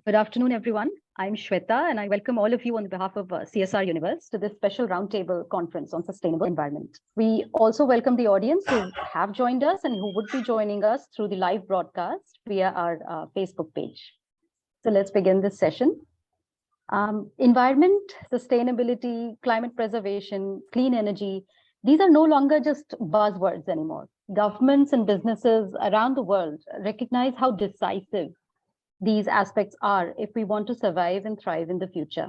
Good afternoon, everyone. I'm Shweta, and I welcome all of you on behalf of CSR Universe to this special roundtable conference on sustainable environment. We also welcome the audience who have joined us and who would be joining us through the live broadcast via our Facebook page. So let's begin this session. Environment, sustainability, climate preservation, clean energy, these are no longer just buzzwords anymore. Governments and businesses around the world recognize how decisive these aspects are if we want to survive and thrive in the future.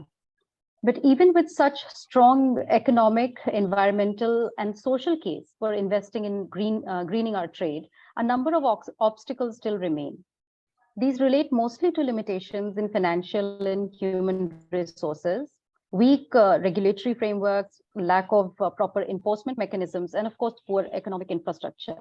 But even with such strong economic, environmental, and social case for investing in greening our trade, a number of obstacles still remain. These relate mostly to limitations in financial and human resources, weak regulatory frameworks, lack of proper enforcement mechanisms, and of course, poor economic infrastructure.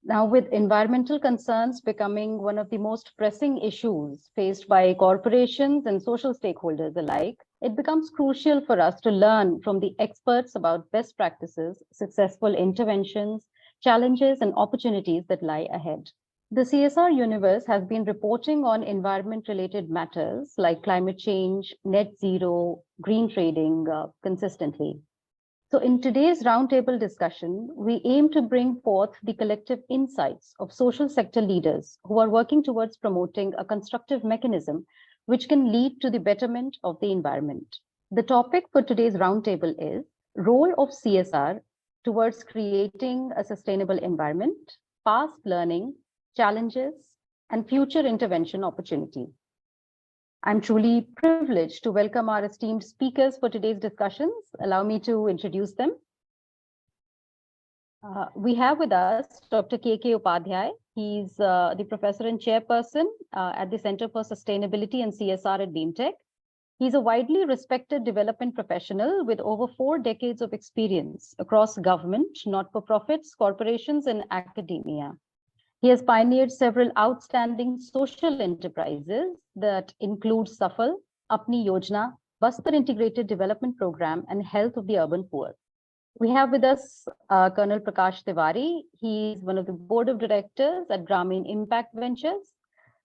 Now, with environmental concerns becoming one of the most pressing issues faced by corporations and social stakeholders alike, it becomes crucial for us to learn from the experts about best practices, successful interventions, challenges, and opportunities that lie ahead. The CSR universe has been reporting on environment-related matters like climate change, net zero, green trading consistently. So in today's roundtable discussion, we aim to bring forth the collective insights of social sector leaders who are working towards promoting a constructive mechanism which can lead to the betterment of the environment. The topic for today's roundtable is Role of CSR towards creating a sustainable environment, past learning, challenges, and future intervention opportunities. I'm truly privileged to welcome our esteemed speakers for today's discussions. Allow me to introduce them. We have with us Dr. K.K. Upadhyay. He's the professor and chairperson at the Center for Sustainability and CSR at BIMTECH. He's a widely respected development professional with over 4 decades of experience across government, not-for-profits, corporations, and academia. He has pioneered several outstanding social enterprises that include Safal, Apni Yojana, Bastar Integrated Development Program, and Health of the Urban Poor. We have with us Colonel Prakash Tewari. He is one of the board of directors at Grameen Impact Ventures.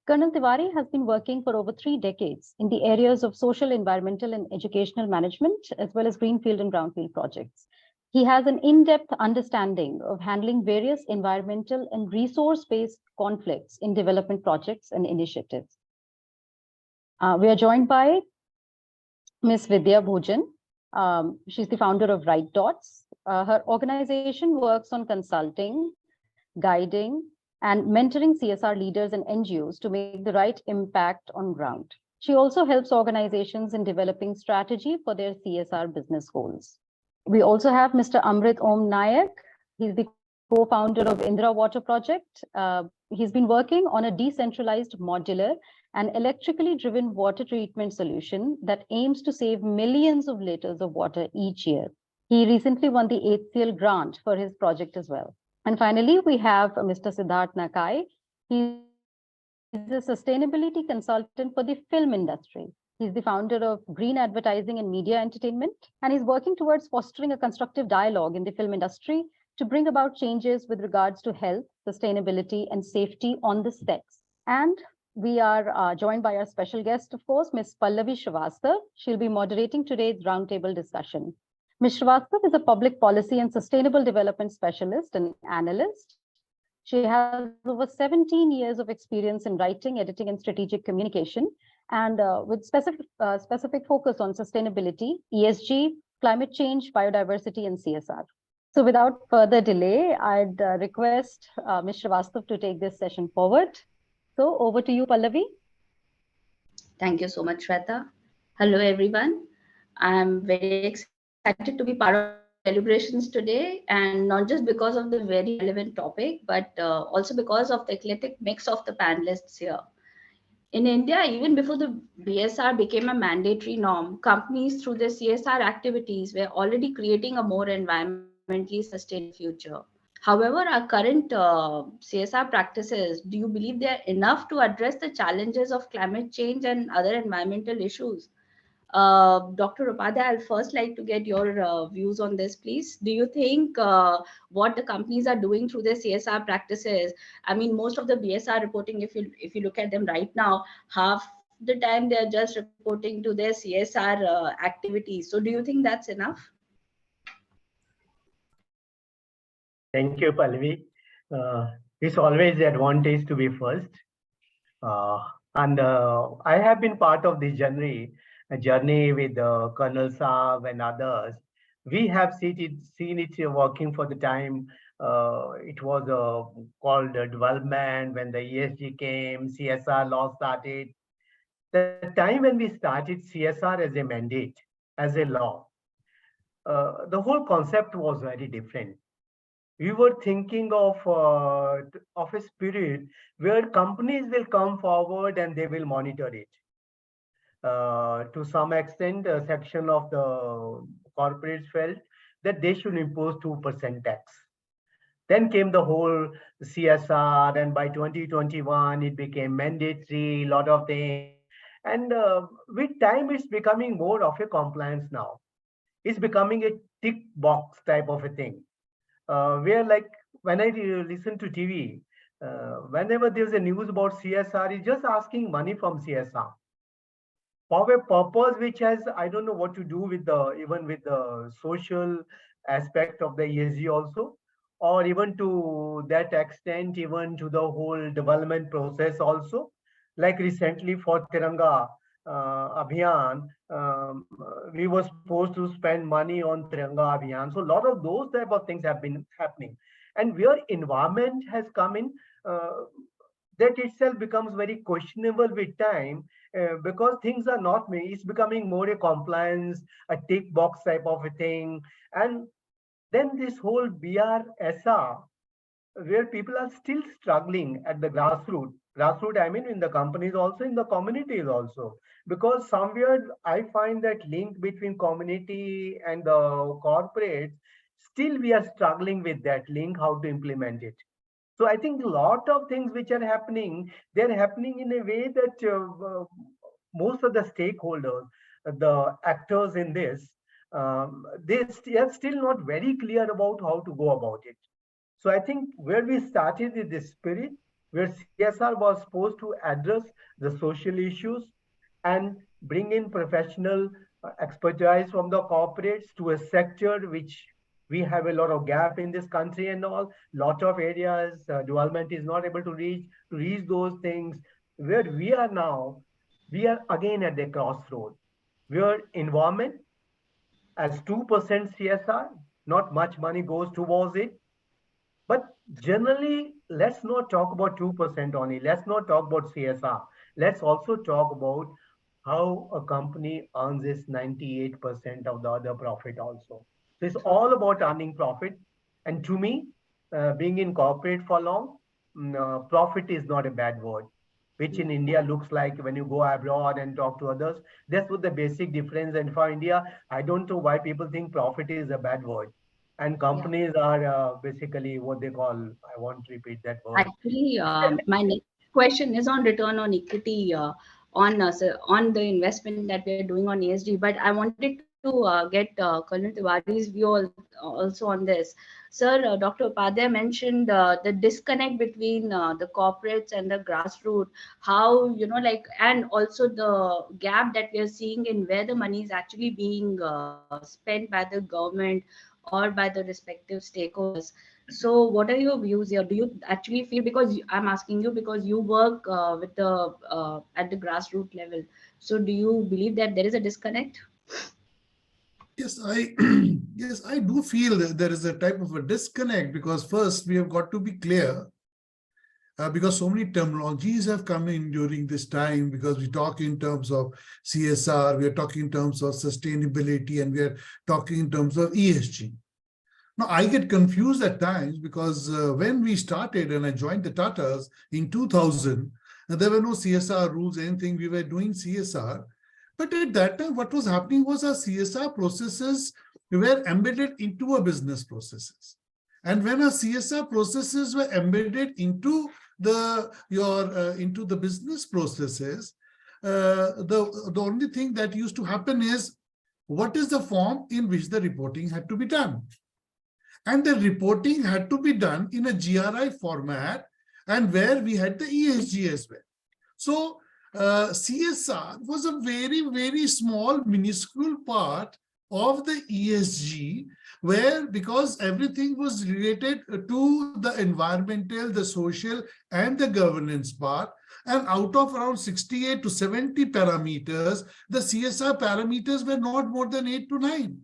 Colonel Tewari has been working for over 3 decades in the areas of social, environmental, and educational management, as well as greenfield and brownfield projects. He has an in-depth understanding of handling various environmental and resource-based conflicts in development projects and initiatives. We are joined by Ms. Vidhya Bhojan. She's the founder of Right Dots. Her organization works on consulting, guiding, and mentoring CSR leaders and NGOs to make the right impact on ground. She also helps organizations in developing strategy for their CSR business goals. We also have Mr. Amrit Nayak. He's the co-founder of Indra Water Project. He's been working on a decentralized, modular, and electrically driven water treatment solution that aims to save millions of liters of water each year. He recently won the HCL grant for his project as well. And finally, we have Mr. Siddharth Nakai. He's a sustainability consultant for the film industry. He's the founder of Green Advertising and Media Entertainment, and he's working towards fostering a constructive dialogue in the film industry to bring about changes with regards to health, sustainability, and safety on the sets. And we are joined by our special guest, of course, Ms. Pallavi Srivastava. She'll be moderating today's roundtable discussion. Ms. Srivastava is a public policy and sustainable development specialist and analyst. She has over 17 years of experience in writing, editing, and strategic communication, and with specific focus on sustainability, ESG, climate change, biodiversity, and CSR. So without further delay, I'd request Ms. Srivastava to take this session forward. So over to you, Pallavi. Thank you so much, Shweta. Hello, everyone. I'm very excited to be part of celebrations today, and not just because of the very relevant topic, but also because of the eclectic mix of the panelists here. In India, even before the BSR became a mandatory norm, companies through their CSR activities were already creating a more environmentally sustainable future. However, our current CSR practices, do you believe they are enough to address the challenges of climate change and other environmental issues? Dr. Upadhyay, I'll first like to get your views on this, please. Do you think what the companies are doing through their CSR practices, I mean, most of the BSR reporting, if you look at them right now, have the time they are just reporting to their CSR activities. So do you think that's enough? Thank you, Pallavi. It's always the advantage to be first. Uh, and I have been part of this journey, a journey with Colonel Saab and others. We have seen it working for the time. It was called development when the ESG came, CSR law started. The time when we started CSR as a mandate, as a law, the whole concept was very different. We were thinking of a spirit where companies will come forward and they will monitor it. To some extent, a section of the corporates felt that they should impose 2% tax. Then came the whole CSR, and by 2021, it became mandatory, a lot of things. And with time, it's becoming more of a compliance now. It's becoming a tick box type of a thing. Where like when I listen to TV, whenever there's a news about CSR, it's just asking money from CSR for a purpose which has, I don't know what to do with even with the social aspect of the ESG also, or even to that extent, even to the whole development process also. Like recently for Tiranga Abhiyan, we were supposed to spend money on Tiranga Abhiyan. So a lot of those type of things have been happening. And where environment has come in, that itself becomes very questionable with time, because things are not made. It's becoming more a compliance, a tick box type of a thing. And then this whole BRSR, where people are still struggling at the grassroots. Grassroots, I mean, in the companies also, in the communities also. Because somewhere I find that link between community and the corporates, still we are struggling with that link, how to implement it. So I think a lot of things which are happening, they're happening in a way that most of the stakeholders, the actors in this, are still not very clear about how to go about it. So I think where we started with this spirit, where CSR was supposed to address the social issues and bring in professional expertise from the corporates to a sector which we have a lot of gap in this country and all, lot of areas development is not able to reach those things. Where we are now, we are again at the crossroad, where environment as 2% CSR, not much money goes towards it. But generally, let's not talk about 2% only. Let's not talk about CSR. Let's also talk about how a company earns its 98% of the other profit also. So it's all about earning profit. And to me, being in corporate for long, profit is not a bad word, which in India looks like when you go abroad and talk to others. That's what the basic difference. And for India, I don't know why people think profit is a bad word. And companies are basically what they call, I want to repeat that word. Actually, my next question is on return on equity on the investment that we are doing on ESG. But I wanted to get Colonel Tewari's view also on this. Sir, Dr. Upadhyay mentioned the disconnect between the corporates and the grassroots. How, and also the gap that we are seeing in where the money is actually being spent by the government or by the respective stakeholders. So, what are your views here? Do you actually feel, because I'm asking you because you work with the at the grassroots level. So, do you believe that there is a disconnect? Yes, yes, I do feel that there is a type of a disconnect, because first we have got to be clear, because so many terminologies have come in during this time, because we talk in terms of CSR, we are talking in terms of sustainability, and we are talking in terms of ESG. Now, I get confused at times because when we started and I joined the Tatas in 2000, there were no CSR rules, anything. We were doing CSR. But at that time, what was happening was our CSR processes were embedded into our business processes. And when our CSR processes were embedded into the business processes, the only thing that used to happen is, what is the form in which the reporting had to be done? And the reporting had to be done in a GRI format, and where we had the ESG as well. So CSR was a very, very small, minuscule part of the ESG, where because everything was related to the environmental, the social, and the governance part, and out of around 68 to 70 parameters, the CSR parameters were not more than 8 to 9.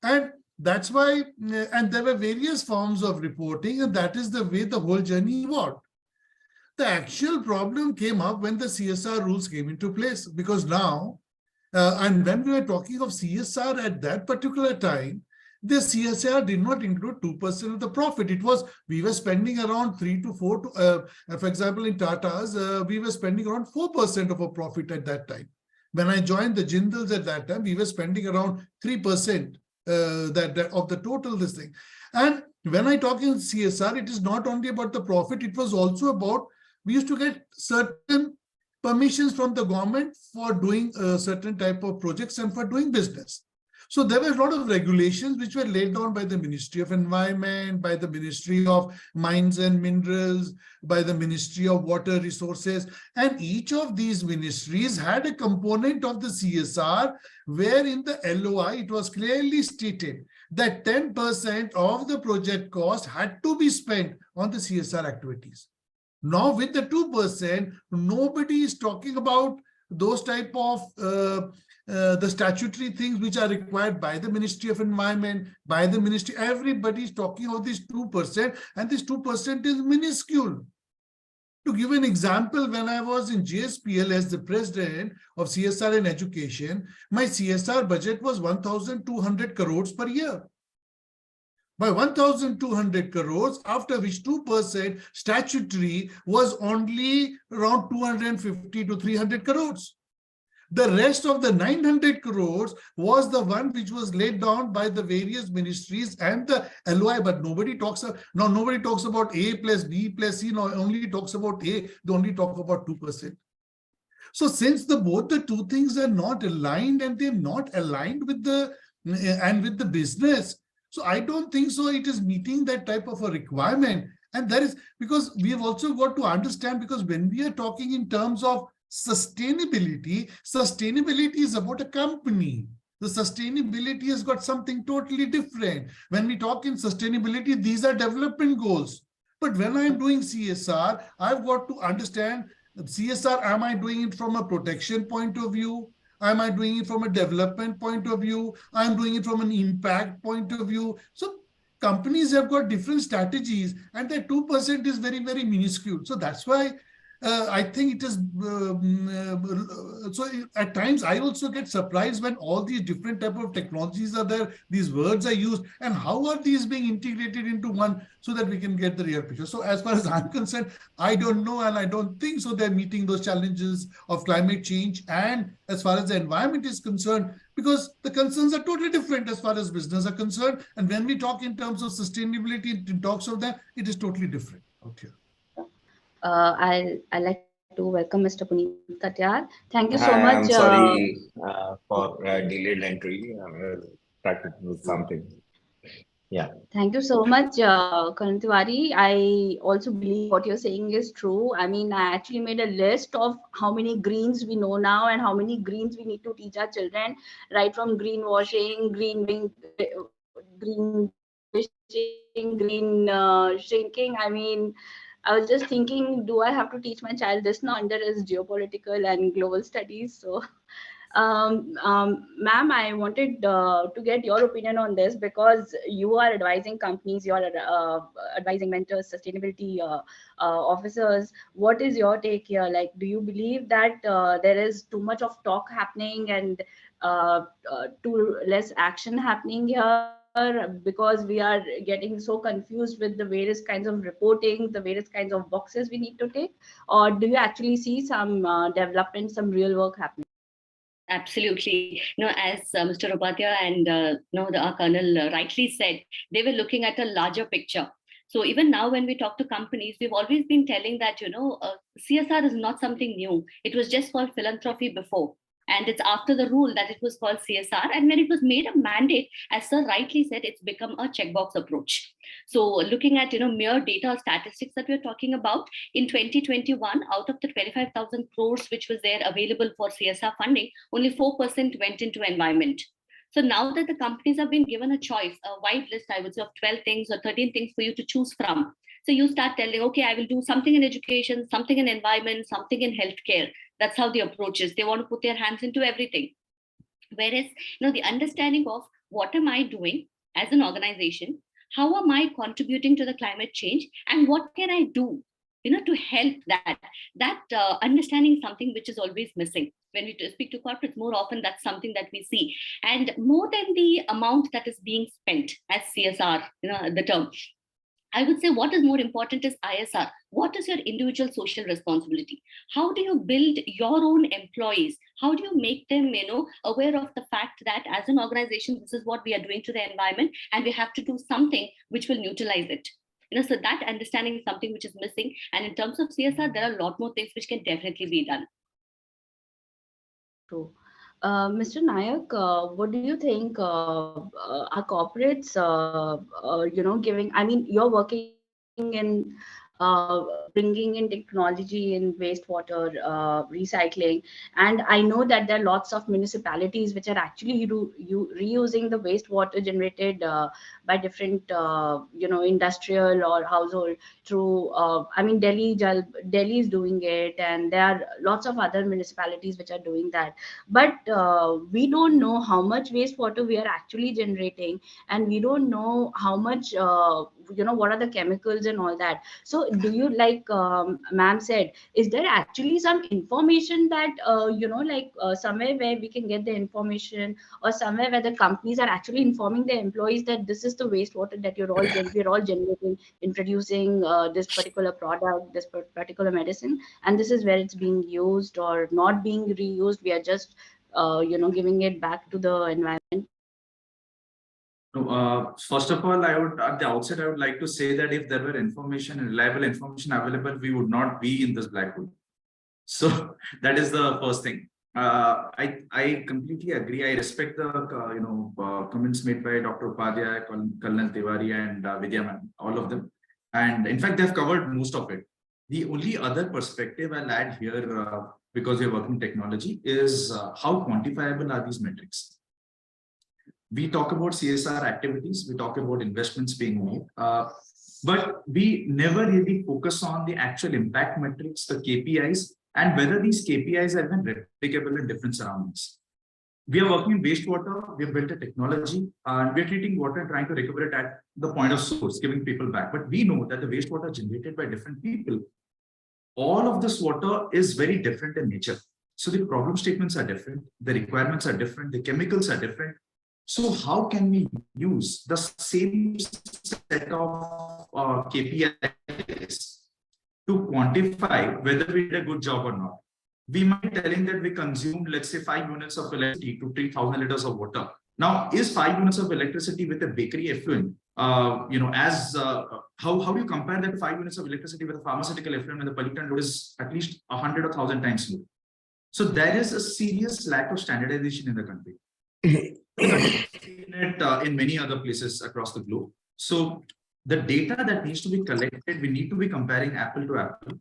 And that's why, and there were various forms of reporting, and that is the way the whole journey evolved. The actual problem came up when the CSR rules came into place, because now, and when we were talking of CSR at that particular time, the CSR did not include 2% of the profit. It was, we were spending around 3 to 4, for example, in Tata's, we were spending around 4% of our profit at that time. When I joined the Jindals at that time, we were spending around 3% of the total this thing. And when I talk in CSR, it is not only about the profit, it was also about, we used to get certain permissions from the government for doing certain type of projects and for doing business. So there were a lot of regulations which were laid down by the Ministry of Environment, by the Ministry of Mines and Minerals, by the Ministry of Water Resources. And each of these ministries had a component of the CSR where in the LOI it was clearly stated that 10% of the project cost had to be spent on the CSR activities. Now with the 2%, nobody is talking about those type of the statutory things which are required by the Ministry of Environment, by the ministry. Everybody is talking about this 2%, and this 2% is minuscule. To give an example, when I was in JSPL as the president of CSR in education, my CSR budget was 1,200 crores per year. By 1,200 crores, after which 2% statutory was only around 250 to 300 crores. The rest of the 900 crores was the one which was laid down by the various ministries and the LOI, but nobody talks about A plus B plus C, only talks about A, they only talk about 2%. So since both the two things are not aligned and they're not aligned with the business, so I don't think so it is meeting that type of a requirement. And that is because we have also got to understand, because when we are talking in terms of sustainability is about a company. The sustainability has got something totally different. When we talk in sustainability, these are development goals. But when I'm doing CSR, I've got to understand CSR, am I doing it from a protection point of view? Am I doing it from a development point of view? I'm doing it from an impact point of view. So companies have got different strategies, and that 2% is very, very minuscule. So that's why I think it is, so at times I also get surprised when all these different type of technologies are there, these words are used, and how are these being integrated into one so that we can get the real picture. So as far as I'm concerned, I don't know, and I don't think so they're meeting those challenges of climate change. And as far as the environment is concerned, because the concerns are totally different as far as business are concerned. And when we talk in terms of sustainability, in talks of that, it is totally different out here. I'd like to welcome Mr. Puneet Katyal. Thank you so Hi, much. I'm sorry for delayed entry. I'm started with something. Yeah. Thank you so much, Tewari. I also believe what you're saying is true. I mean, I actually made a list of how many greens we know now and how many greens we need to teach our children, right from greenwashing, green fishing, green shrinking. I mean, I was just thinking, do I have to teach my child this now under his geopolitical and global studies? So, ma'am, I wanted to get your opinion on this, because you are advising companies, you are advising mentors, sustainability officers. What is your take here? Like, do you believe that there is too much of talk happening and too less action happening here? Because we are getting so confused with the various kinds of reporting, the various kinds of boxes we need to take? Or do you actually see some development, some real work happening? Absolutely. As Mr. Upadhyay and our Colonel rightly said, they were looking at a larger picture. So even now, when we talk to companies, we've always been telling that CSR is not something new. It was just called philanthropy before. And it's after the rule that it was called CSR. And when it was made a mandate, as Sir rightly said, it's become a checkbox approach. So looking at mere data statistics that we're talking about, in 2021, out of the 25,000 crores which was there available for CSR funding, only 4% went into environment. So now that the companies have been given a choice, a wide list, I would say, of 12 things or 13 things for you to choose from. So you start telling, okay, I will do something in education, something in environment, something in healthcare. That's how the approach is. They want to put their hands into everything. Whereas, the understanding of what am I doing as an organization, how am I contributing to the climate change, and what can I do, to help that understanding is something which is always missing. When we speak to corporates, more often that's something that we see. And more than the amount that is being spent as CSR, the term, I would say what is more important is ISR. What is your individual social responsibility? How do you build your own employees? How do you make them, aware of the fact that as an organization, this is what we are doing to the environment, and we have to do something which will neutralize it. So that understanding is something which is missing. And in terms of CSR, there are a lot more things which can definitely be done. True. Mr. Nayak, what do you think are corporates, giving, you're working in bringing in technology in wastewater recycling. And I know that there are lots of municipalities which are actually reusing the wastewater generated by different, industrial or household through, Delhi is doing it, and there are lots of other municipalities which are doing that. But we don't know how much wastewater we are actually generating, and we don't know how much, what are the chemicals and all that. So do you, like ma'am said, is there actually some information that, somewhere where we can get the information, or somewhere where the companies are actually informing their employees that this is the wastewater that we're all generating, introducing this particular product, this particular medicine, and this is where it's being used or not being reused. We are just, giving it back to the environment. First of all, at the outset, I would like to say that if there were information and reliable information available, we would not be in this black hole. So that is the first thing. I completely agree. I respect the comments made by Dr. Upadhyay, Colonel Tewari, and Vidhya, all of them. And in fact, they've covered most of it. The only other perspective I'll add here, because we're working technology, is how quantifiable are these metrics? We talk about CSR activities, we talk about investments being made, but we never really focus on the actual impact metrics, the KPIs, and whether these KPIs are even replicable in different surroundings. We are working in wastewater, we have built a technology, and we're treating water and trying to recover it at the point of source, giving people back. But we know that the wastewater generated by different people, all of this water is very different in nature. So the problem statements are different, the requirements are different, the chemicals are different. So how can we use the same set of KPIs to quantify whether we did a good job or not? We might be telling that we consumed, let's say, 5 units of electricity to treat 1,000 liters of water. Now, is 5 units of electricity with a bakery effluent, how do you compare that 5 units of electricity with a pharmaceutical effluent when the pollutant load is at least 100 or 1,000 times more? So there is a serious lack of standardization in the country. In many other places across the globe. So the data that needs to be collected, we need to be comparing apple to apple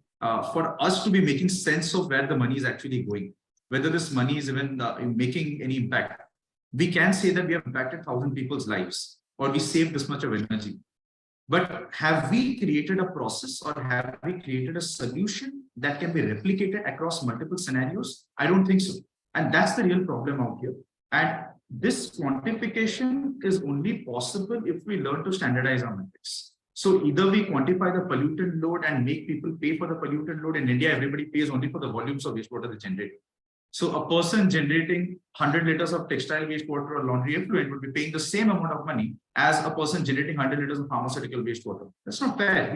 for us to be making sense of where the money is actually going, whether this money is even making any impact. We can say that we have impacted 1,000 people's lives, or we saved this much of energy. But have we created a process, or have we created a solution that can be replicated across multiple scenarios? I don't think so. And that's the real problem out here. And this quantification is only possible if we learn to standardize our metrics. So either we quantify the pollutant load and make people pay for the pollutant load. In India, everybody pays only for the volumes of wastewater they generate. So a person generating 100 liters of textile wastewater or laundry effluent would be paying the same amount of money as a person generating 100 liters of pharmaceutical wastewater. That's not fair.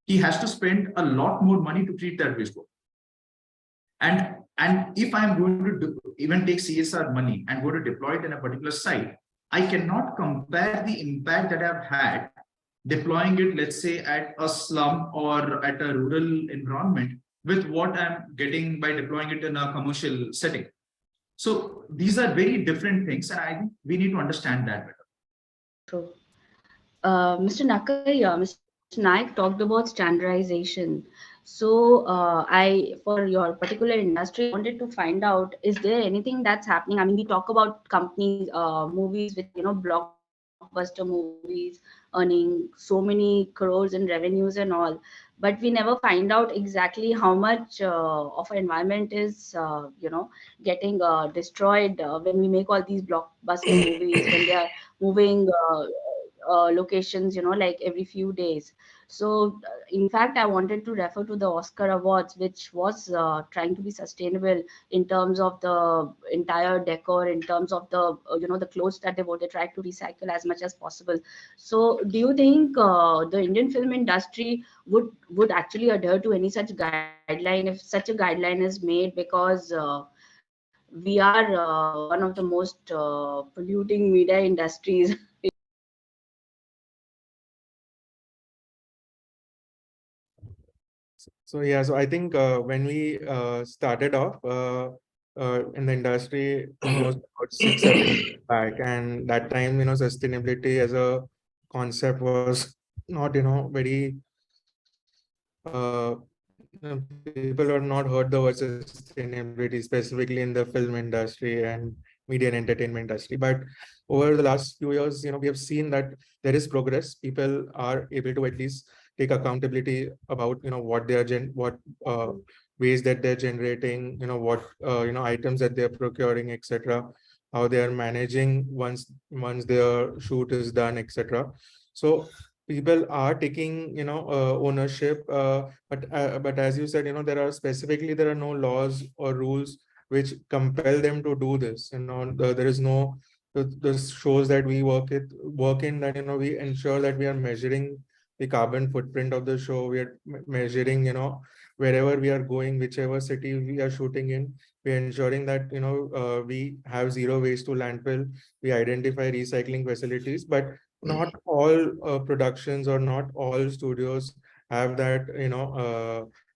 He has to spend a lot more money to treat that wastewater. And if I'm going to even take CSR money and go to deploy it in a particular site, I cannot compare the impact that I've had deploying it, let's say, at a slum or at a rural environment with what I'm getting by deploying it in a commercial setting. So these are very different things, and I think we need to understand that better. True. Mr. Nakai, Mr. Nayak talked about standardization. So for your particular industry, I wanted to find out, is there anything that's happening? I mean, we talk about companies, movies with, blockbuster movies earning so many crores in revenues and all, but we never find out exactly how much of our environment is, getting destroyed when we make all these blockbuster movies, when they are moving locations, like every few days. So, in fact, I wanted to refer to the Oscar Awards, which was trying to be sustainable in terms of the entire decor, in terms of the, the clothes that they wore. They tried to recycle as much as possible. So, do you think the Indian film industry would actually adhere to any such guideline if such a guideline is made? Because we are one of the most polluting media industries. So yeah, so I think when we started off in the industry almost about 6-7 years back, and that time, sustainability as a concept was not, very people have not heard the word sustainability specifically in the film industry and media and entertainment industry. But over the last few years, we have seen that there is progress. People are able to at least take accountability about, what they are what ways that they're generating, what items that they're procuring, etc., how they are managing once their shoot is done, etc. So people are taking ownership, but as you said, there are no laws or rules which compel them to do this. There is no the shows that we work in that we ensure that we are measuring the carbon footprint of the show. We are measuring wherever we are going, whichever city we are shooting in, we are ensuring that we have zero waste to landfill. We identify recycling facilities, but not all productions or not all studios have that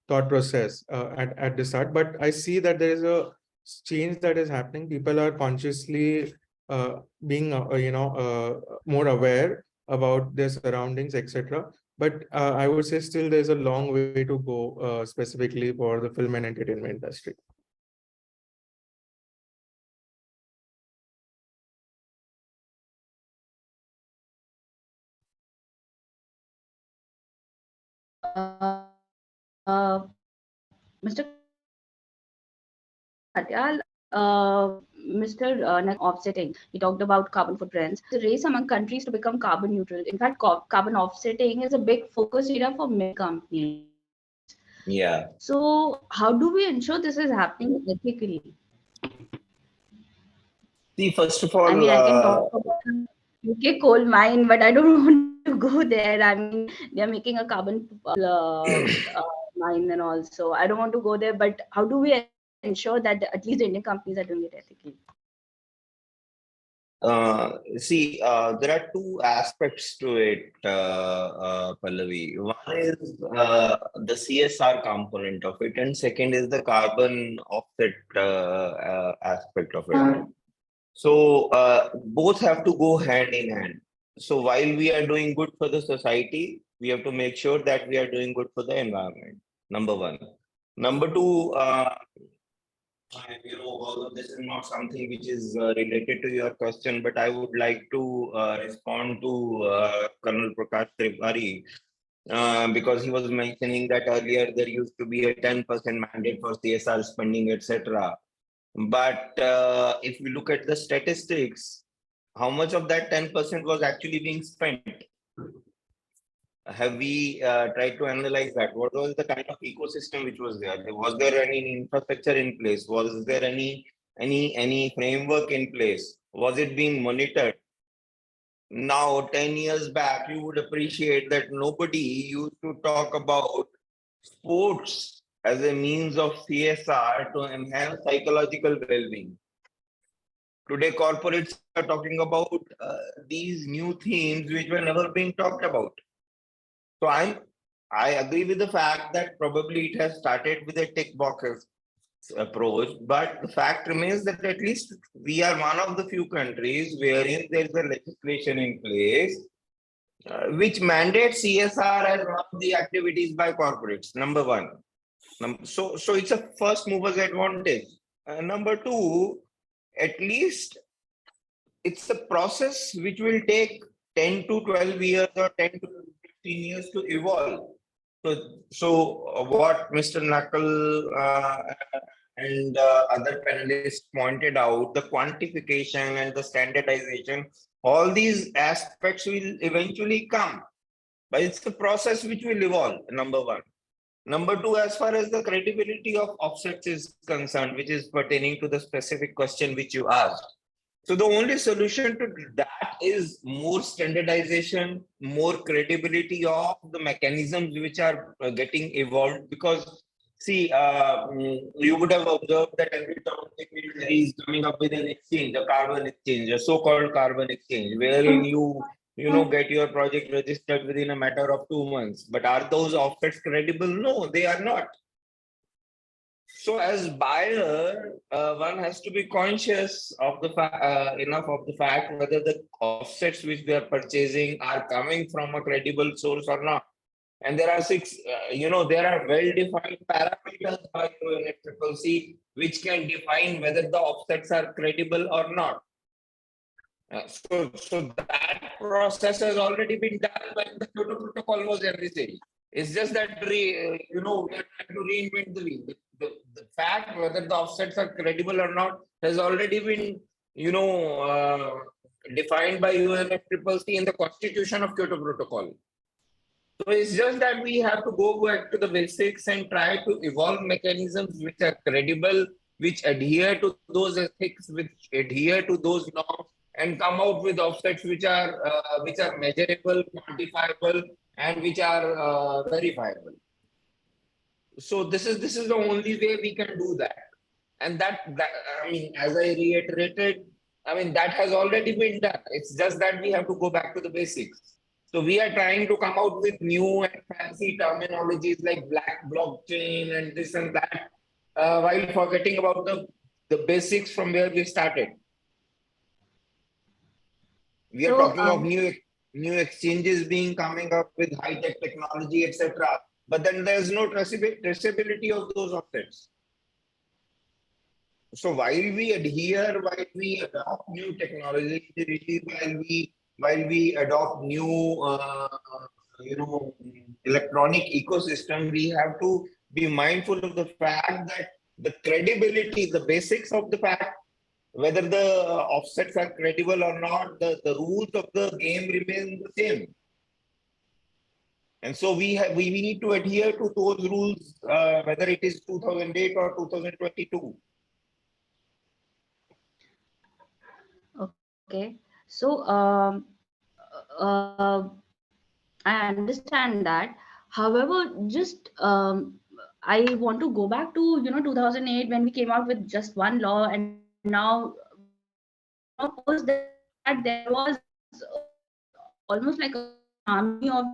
thought process at the start. But I see that there is a change that is happening. People are consciously being more aware about their surroundings, etc. But I would say still there's a long way to go, specifically for the film and entertainment industry. Mr. Katyal, Mr. Nayak offsetting, he talked about carbon footprints. The race among countries to become carbon neutral. In fact, carbon offsetting is a big focus area for many companies. Yeah. So, how do we ensure this is happening ethically? See, first of all, I mean, I can talk about UK coal mine, but I don't want to go there. I mean, they are making a carbon mine and all. So I don't want to go there. But how do we ensure that at least the Indian companies are doing it ethically? There are two aspects to it, Pallavi. One is the CSR component of it, and second is the carbon offset aspect of it. So both have to go hand in hand. So while we are doing good for the society, we have to make sure that we are doing good for the environment. Number one. Number two, all of this is not something which is related to your question, but I would like to respond to Colonel Prakash Tewari, because he was mentioning that earlier there used to be a 10% mandate for CSR spending, etc. But if we look at the statistics, how much of that 10% was actually being spent? Have we tried to analyze that? What was the kind of ecosystem which was there? Was there any infrastructure in place? Was there any framework in place? Was it being monitored? Now, 10 years back, you would appreciate that nobody used to talk about sports as a means of CSR to enhance psychological well-being. Today, corporates are talking about these new themes which were never being talked about. So I agree with the fact that probably it has started with a tick boxes approach, but the fact remains that at least we are one of the few countries wherein there is a legislation in place which mandates CSR as one of the activities by corporates. Number one. So it's a first mover's advantage. Number two, at least it's a process which will take 10 to 12 years or 10 to 15 years to evolve. So what Mr. Nakai and other panelists pointed out, the quantification and the standardization, all these aspects will eventually come, but it's a process which will evolve, number one. Number two, as far as the credibility of offsets is concerned, which is pertaining to the specific question which you asked. So the only solution to that is more standardization, more credibility of the mechanisms which are getting evolved. Because see, you would have observed that every time there is coming up with an exchange, a carbon exchange, a so-called carbon exchange, wherein you get your project registered within a matter of 2 months. But are those offsets credible? No, they are not. So as buyer, one has to be conscious of the enough of the fact whether the offsets which they are purchasing are coming from a credible source or not. And there are there are well-defined parameters by UNFCCC which can define whether the offsets are credible or not. So that process has already been done when the Kyoto Protocol was envisaged. It's just that we are trying to reinvent the wheel. The fact whether the offsets are credible or not has already been defined by UNFCCC in the Constitution of Kyoto Protocol. So it's just that we have to go back to the basics and try to evolve mechanisms which are credible, which adhere to those ethics, which adhere to those norms, and come out with offsets which are measurable, quantifiable, and which are verifiable. So this is the only way we can do that. And that I mean, as I reiterated, I mean, that has already been done. It's just that we have to go back to the basics. So we are trying to come out with new and fancy terminologies like black blockchain and this and that, while forgetting about the basics from where we started. We are talking of new exchanges coming up with high-tech technology, etc. But then there's no traceability of those offsets. So while we adhere, while we adopt new technology, while we adopt new electronic ecosystem, we have to be mindful of the fact that the credibility, the basics of the fact, whether the offsets are credible or not, the rules of the game remain the same. And so we need to adhere to those rules, whether it is 2008 or 2022. Okay, so I understand that. However, just I want to go back to 2008 when we came out with just one law, and now post that there was almost like an army of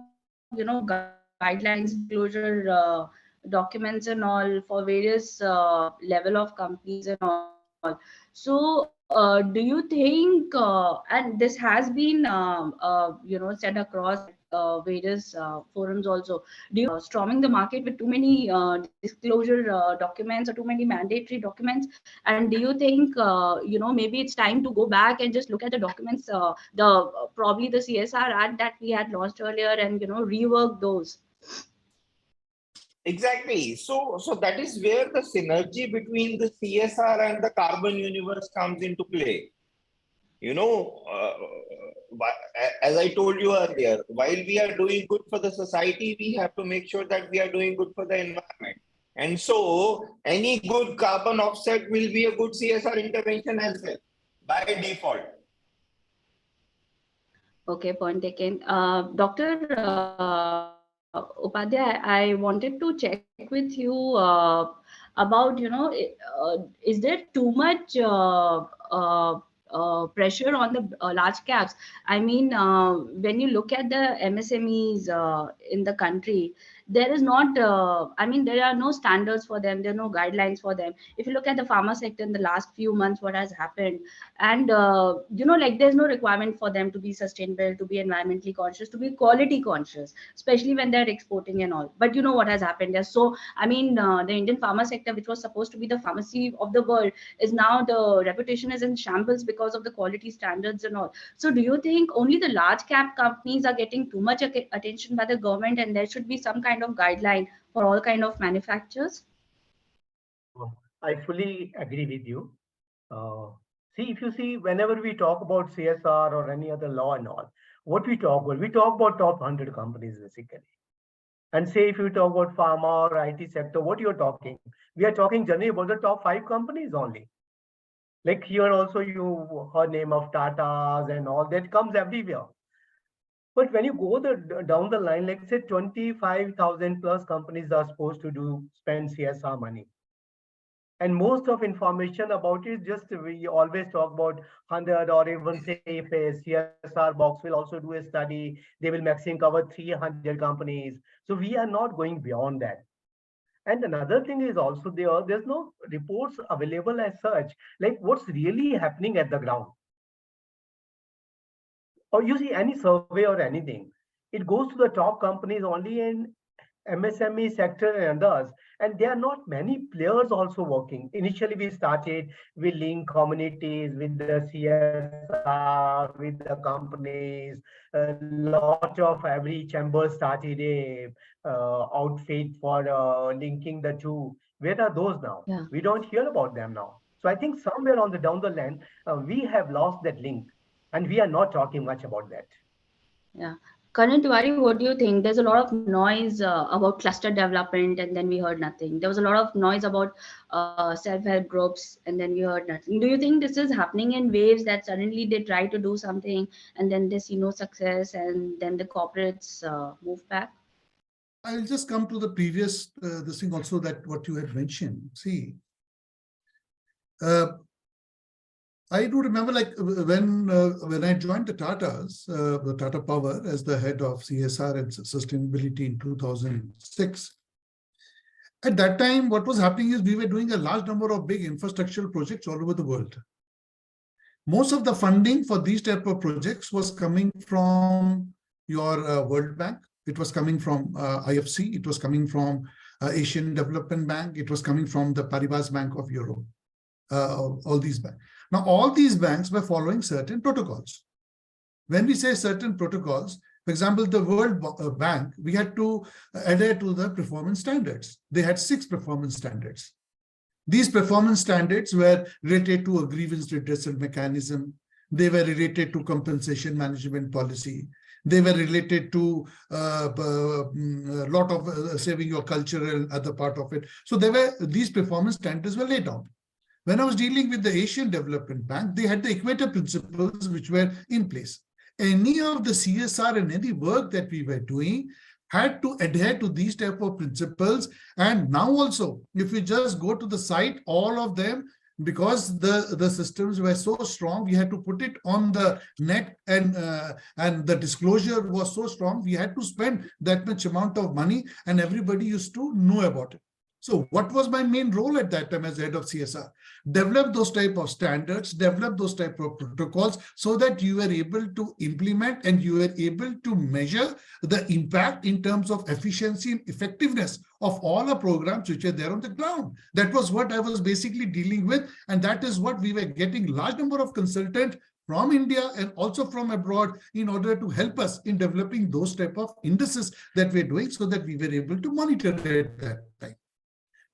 guidelines, disclosure documents and all for various level of companies and all. So do you think, and this has been said across various forums also, do you storming the market with too many disclosure documents or too many mandatory documents? And do you think maybe it's time to go back and just look at the documents, probably the CSR Act that we had launched earlier, and rework those? Exactly. So that is where the synergy between the CSR and the carbon universe comes into play. As I told you earlier, while we are doing good for the society, we have to make sure that we are doing good for the environment. And so any good carbon offset will be a good CSR intervention as well, by default. Okay, point taken. Dr. Upadhyay, I wanted to check with you about, is there too much pressure on the large caps? I mean, when you look at the MSMEs in the country, there is not, there are no standards for them. There are no guidelines for them. If you look at the pharma sector in the last few months, what has happened, and there's no requirement for them to be sustainable, to be environmentally conscious, to be quality conscious, especially when they're exporting and all. But you know what has happened there. So the Indian pharma sector, which was supposed to be the pharmacy of the world, is now, the reputation is in shambles because of the quality standards and all. So do you think only the large cap companies are getting too much attention by the government, and there should be some kind of guideline for all kind of manufacturers? I fully agree with you. If you see, whenever we talk about CSR or any other law and all, what we talk about top 100 companies basically. And say if you talk about pharma or IT sector, what you're talking, we are talking generally about the top 5 companies only. Like here also you heard name of Tata's and all that comes everywhere. But when you go down the line, like say 25,000 plus companies are supposed to spend CSR money. And most of information about it, just we always talk about 100, or even say if a CSR box will also do a study, they will maximum cover 300 companies. So we are not going beyond that. And another thing is also there's no reports available as such, like what's really happening at the ground. Or you see any survey or anything, it goes to the top companies only in MSME sector and others, and there are not many players also working. Initially, we started with link communities, with the CSR, with the companies. A lot of every chamber started a outfit for linking the two. Where are those now? Yeah. We don't hear about them now. So I think somewhere on the down the line, we have lost that link, and we are not talking much about that. Yeah. Tewari, what do you think? There's a lot of noise about cluster development, and then we heard nothing. There was a lot of noise about self-help groups, and then we heard nothing. Do you think this is happening in waves, that suddenly they try to do something and then they see no success, and then the corporates move back? I'll just come to the previous this thing also, that what you had mentioned. See, I do remember, like when I joined the Tatas, the Tata Power, as the head of CSR and sustainability in 2006. At that time, what was happening is we were doing a large number of big infrastructural projects all over the world. Most of the funding for these type of projects was coming from your World Bank. It was coming from IFC. It was coming from Asian Development Bank. It was coming from the Paribas Bank of Europe. All these banks. Now, all these banks were following certain protocols. When we say certain protocols, for example, the World Bank, we had to adhere to the performance standards. They had 6 performance standards. These performance standards were related to a grievance redressal mechanism. They were related to compensation management policy. They were related to a lot of saving your culture and other part of it. So these performance standards were laid down. When I was dealing with the Asian Development Bank, they had the Equator Principles which were in place. Any of the CSR and any work that we were doing had to adhere to these type of principles. And now also, if we just go to the site, all of them, because the systems were so strong, we had to put it on the net, and the disclosure was so strong, we had to spend that much amount of money, and everybody used to know about it. So what was my main role at that time as head of CSR? Develop those type of standards, develop those type of protocols, so that you were able to implement and you were able to measure the impact in terms of efficiency and effectiveness of all the programs which are there on the ground. That was what I was basically dealing with, and that is what we were getting large number of consultants from India and also from abroad in order to help us in developing those type of indices that we're doing, so that we were able to monitor it at that time.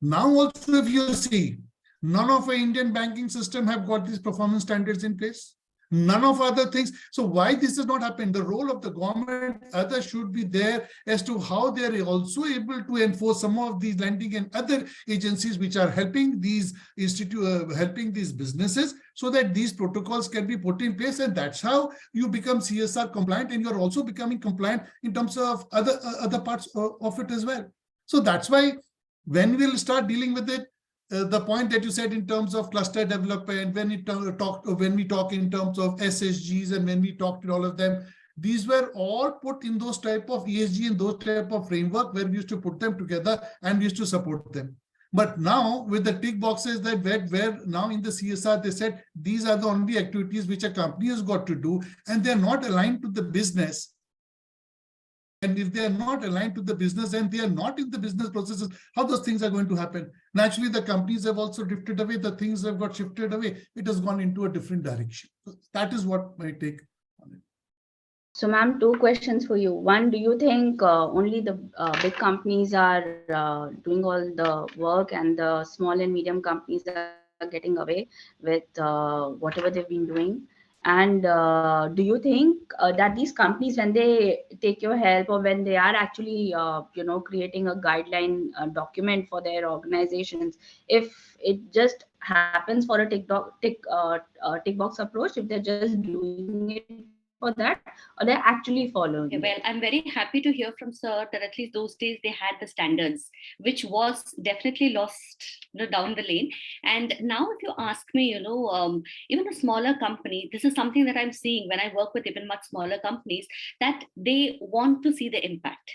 Now also, if you see, none of our Indian banking system have got these performance standards in place. None of other things. So why this has not happened? The role of the government, others should be there as to how they are also able to enforce some of these lending and other agencies which are helping these helping these businesses, so that these protocols can be put in place. And that's how you become CSR compliant, and you're also becoming compliant in terms of other parts of it as well. So that's why when we'll start dealing with it, the point that you said in terms of cluster development, when we talk in terms of SSGs, and when we talk to all of them, These were all put in those type of ESG and those type of framework where we used to put them together and we used to support them. But now with the tick boxes that where now in the CSR, they said these are the only activities which a company has got to do, and they're not aligned to the business. And if they are not aligned to the business and they are not in the business processes, how those things are going to happen? Naturally, the companies have also drifted away. The things have got shifted away. It has gone into a different direction. So that is what my take on it. So, ma'am, two questions for you. One, do you think only the big companies are doing all the work and the small and medium companies are getting away with whatever they've been doing? And do you think that these companies, when they take your help or when they are actually, creating a guideline document for their organizations, if it just happens for a tick box approach, if they're just doing it for that, or they're actually following? Okay, well, I'm very happy to hear from sir that at least those days they had the standards, which was definitely lost down the lane. And now if you ask me, even a smaller company, this is something that I'm seeing when I work with even much smaller companies, that they want to see the impact.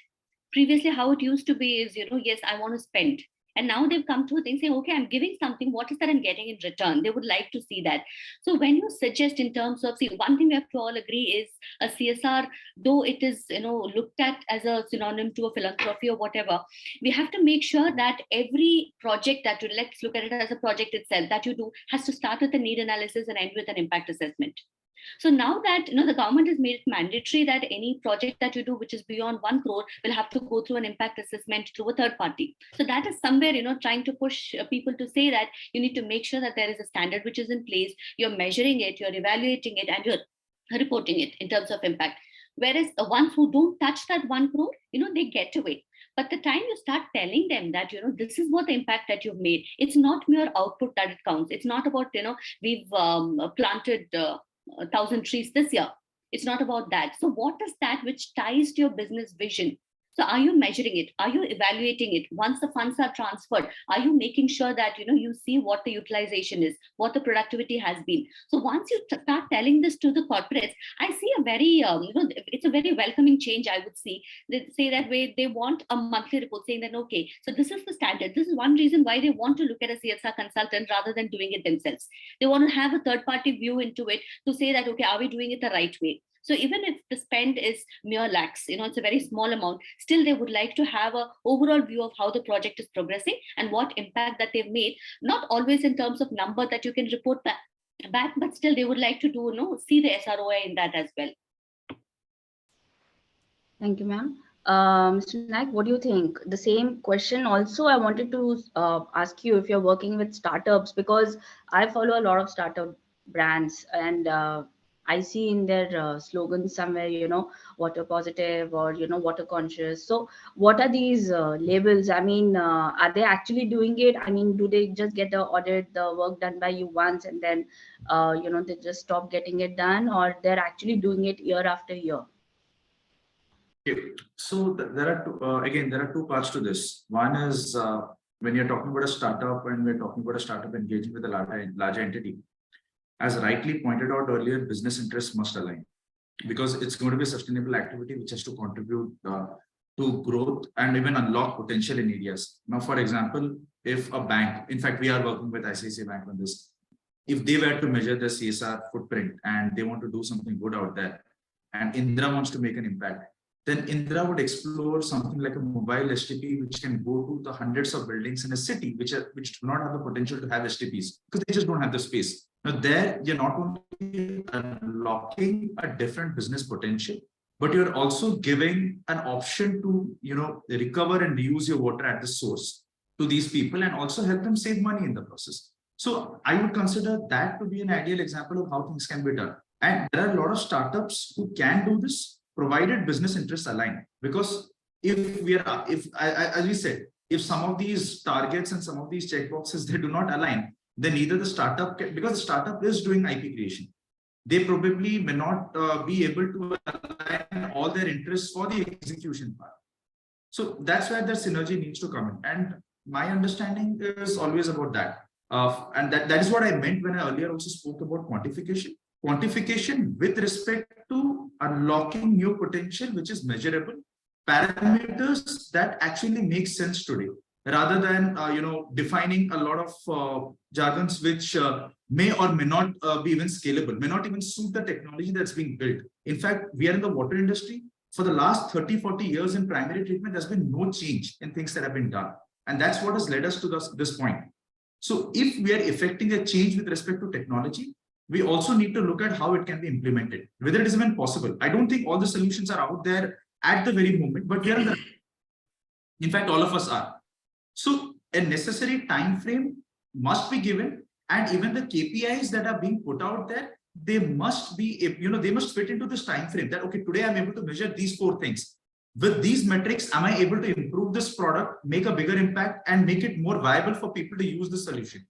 Previously, how it used to be is, yes, I want to spend. And now they've come to a thing saying, okay, I'm giving something. What is that I'm getting in return? They would like to see that. So when you suggest in terms of, see, one thing we have to all agree is a CSR, though it is, looked at as a synonym to a philanthropy or whatever, we have to make sure that every project that you, let's look at it as a project itself, that you do has to start with a need analysis and end with an impact assessment. So now that the government has made it mandatory that any project that you do which is beyond 1 crore will have to go through an impact assessment through a third party. So that is somewhere trying to push people to say that you need to make sure that there is a standard which is in place, you're measuring it, you're evaluating it, and you're reporting it in terms of impact. Whereas the ones who don't touch that 1 crore, they get away. But the time you start telling them that, this is what the impact that you've made, it's not mere output that it counts. It's not about, we've planted 1,000 trees this year. It's not about that. So what is that which ties to your business vision? So are you measuring it? Are you evaluating it? Once the funds are transferred, are you making sure that you see what the utilization is, what the productivity has been? So once you start telling this to the corporates, I see a very it's a very welcoming change. I would see they say that way they want a monthly report saying that okay, so this is the standard. This is one reason why they want to look at a CSR consultant rather than doing it themselves. They want to have a third party view into it to say that okay, are we doing it the right way? So even if the spend is mere lakhs, it's a very small amount, still they would like to have an overall view of how the project is progressing and what impact that they've made, not always in terms of number that you can report back, but still they would like to do, see the SROI in that as well. Thank you, ma'am. Mr. Nayak, what do you think? The same question also I wanted to ask you if you're working with startups, because I follow a lot of startup brands and I see in their slogans somewhere, water positive or, water conscious. So what are these labels? I mean, are they actually doing it? I mean, do they just get the audit, the work done by you once and then, they just stop getting it done, or they're actually doing it year after year? Okay. So there are two parts to this. One is when you're talking about a startup and we're talking about a startup engaging with a larger entity, as rightly pointed out earlier, business interests must align because it's going to be a sustainable activity which has to contribute to growth and even unlock potential in areas. Now, for example, if a bank, in fact, we are working with ICICI Bank on this, if they were to measure the CSR footprint and they want to do something good out there, and Indra wants to make an impact, then Indra would explore something like a mobile STP, which can go to the hundreds of buildings in a city, which do not have the potential to have STPs because they just don't have the space. Now there, you're not only unlocking a different business potential, but you're also giving an option to, recover and reuse your water at the source to these people and also help them save money in the process. So I would consider that to be an ideal example of how things can be done. And there are a lot of startups who can do this, provided business interests align. Because as we said, if some of these targets and some of these checkboxes, they do not align, then either the startup because the startup is doing IP creation, they probably may not be able to align all their interests for the execution part. So that's where the synergy needs to come in. And my understanding is always about that. And that is what I meant when I earlier also spoke about quantification. Quantification with respect to unlocking new potential, which is measurable, parameters that actually make sense today, rather than defining a lot of jargons which may or may not be even scalable, may not even suit the technology that's being built. In fact, we are in the water industry. For the last 30-40 years in primary treatment, there's been no change in things that have been done. And that's what has led us to this point. So if we are effecting a change with respect to technology, we also need to look at how it can be implemented, whether it is even possible. I don't think all the solutions are out there at the very moment, but we are in fact, all of us are. So a necessary time frame must be given, and even the KPIs that are being put out there, they must be, they must fit into this time frame that, okay, today I'm able to measure these 4 things. With these metrics, am I able to improve this product, make a bigger impact, and make it more viable for people to use the solution?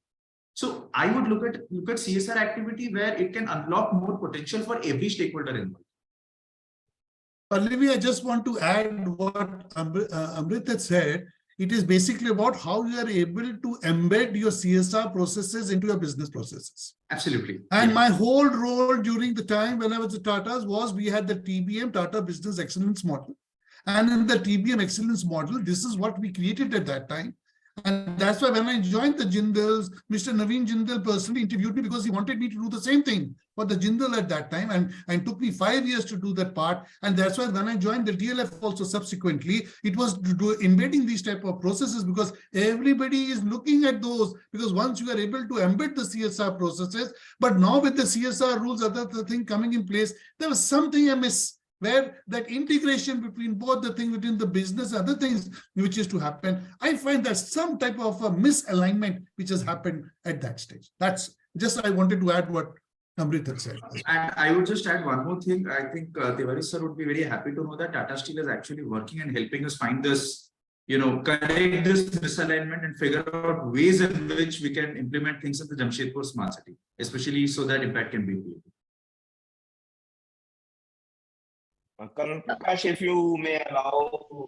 So I would look at CSR activity where it can unlock more potential for every stakeholder involved. Pallavi, I just want to add what Amrit had said. It is basically about how you are able to embed your CSR processes into your business processes. Absolutely. And my whole role during the time when I was at Tata's was we had the TBM, Tata Business Excellence Model. And in the TBM Excellence Model, this is what we created at that time. And that's why when I joined the Jindals, Mr. Naveen Jindal personally interviewed me because he wanted me to do the same thing for the Jindal at that time. And took me 5 years to do that part. And that's why when I joined the DLF also subsequently, it was embedding these type of processes, because everybody is looking at those, because once you are able to embed the CSR processes, but now with the CSR rules, other thing coming in place, there was something amiss, where that integration between both the thing within the business, other things which is to happen. I find that some type of a misalignment which has happened at that stage. That's just, I wanted to add what Amrit had said. And I would just add one more thing. I think Tewari sir would be very happy to know that Tata Steel is actually working and helping us find this, correct this misalignment and figure out ways in which we can implement things in the Jamshedpur smart city, especially so that impact can be created. Prakash, if you may allow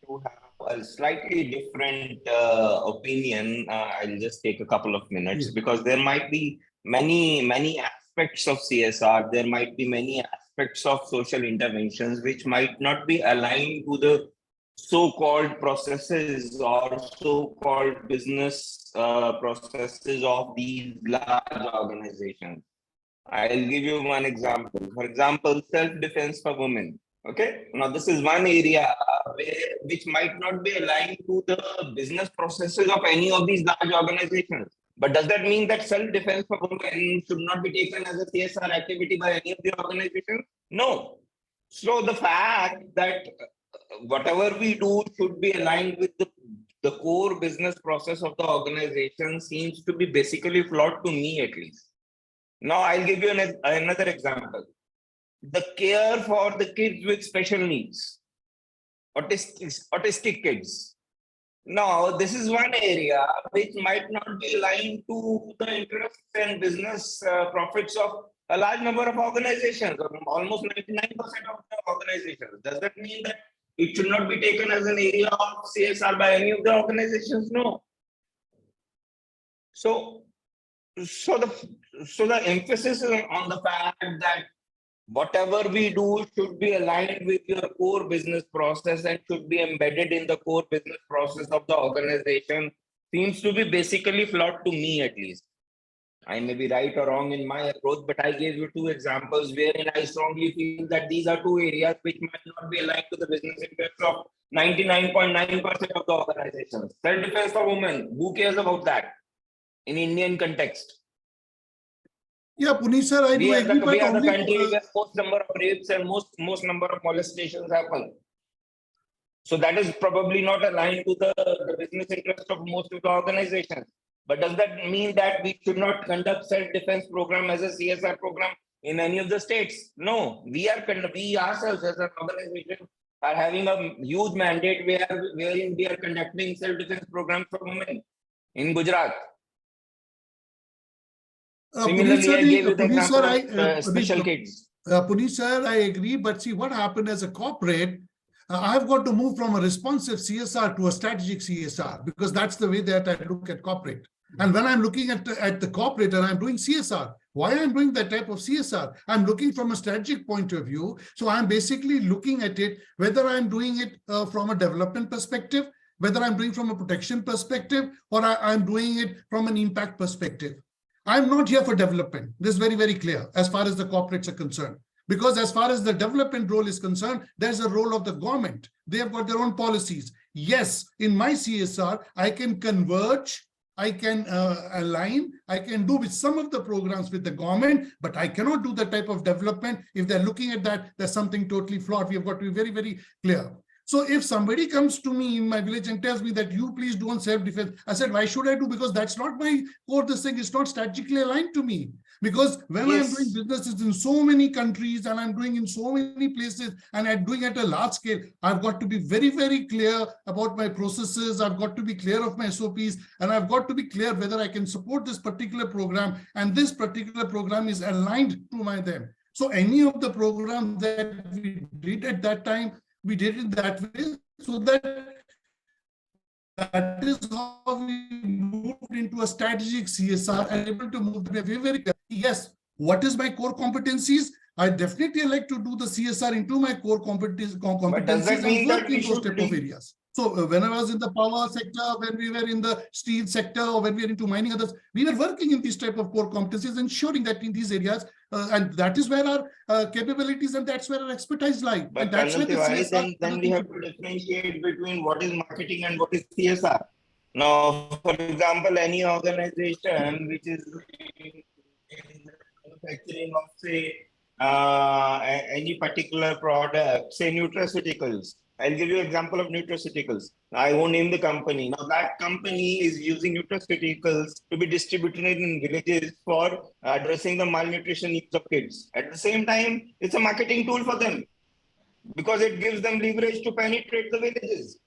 to have a slightly different opinion, I'll just take a couple of minutes, because there might be many aspects of CSR. There might be many aspects of social interventions which might not be aligned to the so-called processes or so-called business processes of these large organizations. I'll give you one example. For example, self-defense for women. Okay. Now, this is one area which might not be aligned to the business processes of any of these large organizations. But does that mean that self-defense for women should not be taken as a CSR activity by any of the organizations? No. So the fact that whatever we do should be aligned with the core business process of the organization seems to be basically flawed to me, at least. Now, I'll give you another example. The care for the kids with special needs, autistic kids. Now, this is one area which might not be aligned to the interests and business profits of a large number of organizations, almost 99% of the organizations. Does that mean that it should not be taken as an area of CSR by any of the organizations? No. So the emphasis is on the fact that whatever we do should be aligned with your core business process and should be embedded in the core business process of the organization seems to be basically flawed to me, at least. I may be right or wrong in my approach, but I gave you 2 examples wherein I strongly feel that these are 2 areas which might not be aligned to the business interests of 99.9% of the organizations. Self-defense for women, who cares about that in Indian context? Yeah, Puneet sir, I do agree. We are the country where most number of rapes and most number of molestations happen. So that is probably not aligned to the business interest of most of the organizations. But does that mean that we should not conduct self-defense program as a CSR program in any of the states? No, we ourselves as an organization are having a huge mandate wherein we are conducting self-defense programs for women in Gujarat. Similarly, I gave you the example of special kids. Puneet sir, I agree. But see, what happened as a corporate, I've got to move from a responsive CSR to a strategic CSR, because that's the way that I look at corporate. And when I'm looking at the corporate and I'm doing CSR, Why I'm doing that type of CSR? I'm looking from a strategic point of view. So I'm basically looking at it, whether I'm doing it from a development perspective, whether I'm doing from a protection perspective, or I'm doing it from an impact perspective. I'm not here for development. This is very, very clear as far as the corporates are concerned. Because as far as the development role is concerned, there's a role of the government. They have got their own policies. Yes, in my CSR, I can converge, I can align, I can do with some of the programs with the government, but I cannot do that type of development. If they're looking at that, there's something totally flawed. We have got to be very, very clear. So if somebody comes to me in my village and tells me that you please do on self-defense, I said, why should I do? Because that's not my core. This thing is not strategically aligned to me. Because when I'm doing businesses in so many countries and I'm doing in so many places and I'm doing at a large scale, I've got to be very, very clear about my processes. I've got to be clear of my SOPs, and I've got to be clear whether I can support this particular program, and this particular program is aligned to my them. So any of the programs that we did at that time, we did it that way, so that is how we moved into a strategic CSR and able to move very, very clear. Yes, what is my core competencies? I definitely like to do the CSR into my core competencies and work in those type of areas. So when I was in the power sector, when we were in the steel sector, or when we were into mining others, we were working in these type of core competencies, ensuring that in these areas, and that is where our capabilities and that's where our expertise lie. But and that's where the CSR then we have to differentiate between what is marketing and what is CSR. Now, for example, any organization which is in manufacturing of, say, any particular product, say nutraceuticals. I'll give you an example of nutraceuticals. I won't name the company. Now that company is using nutraceuticals to be distributed in villages for addressing the malnutrition needs of kids. At the same time, it's a marketing tool for them because it gives them leverage to penetrate the villages.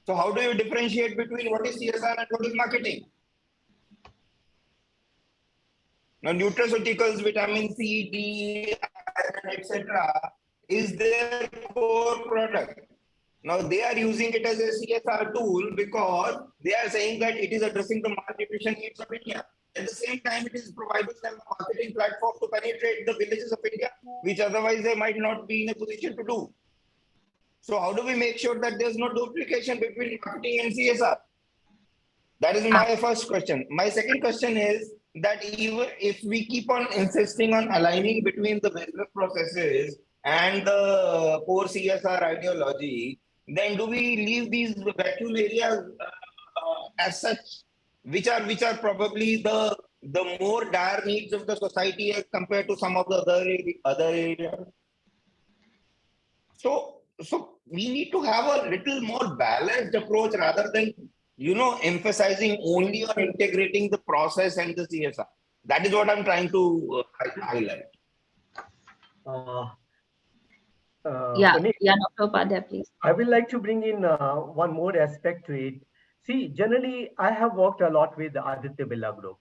So how do you differentiate between what is CSR and what is marketing? Now, nutraceuticals, vitamin C, D, iron, etc., is their core product. Now, they are using it as a CSR tool because they are saying that it is addressing the malnutrition needs of India. At the same time, it is providing them a marketing platform to penetrate the villages of India, which otherwise they might not be in a position to do. So how do we make sure that there's no duplication between marketing and CSR? That is my first question. My second question is that even if we keep on insisting on aligning between the business processes and the core CSR ideology, then do we leave these vacuum areas as such, which are probably the more dire needs of the society as compared to some of the other areas? So we need to have a little more balanced approach rather than emphasizing only on integrating the process and the CSR. That is what I'm trying to highlight. Dr. Upadhyay, please. I would like to bring in one more aspect to it. See, generally, I have worked a lot with the Aditya Birla Group.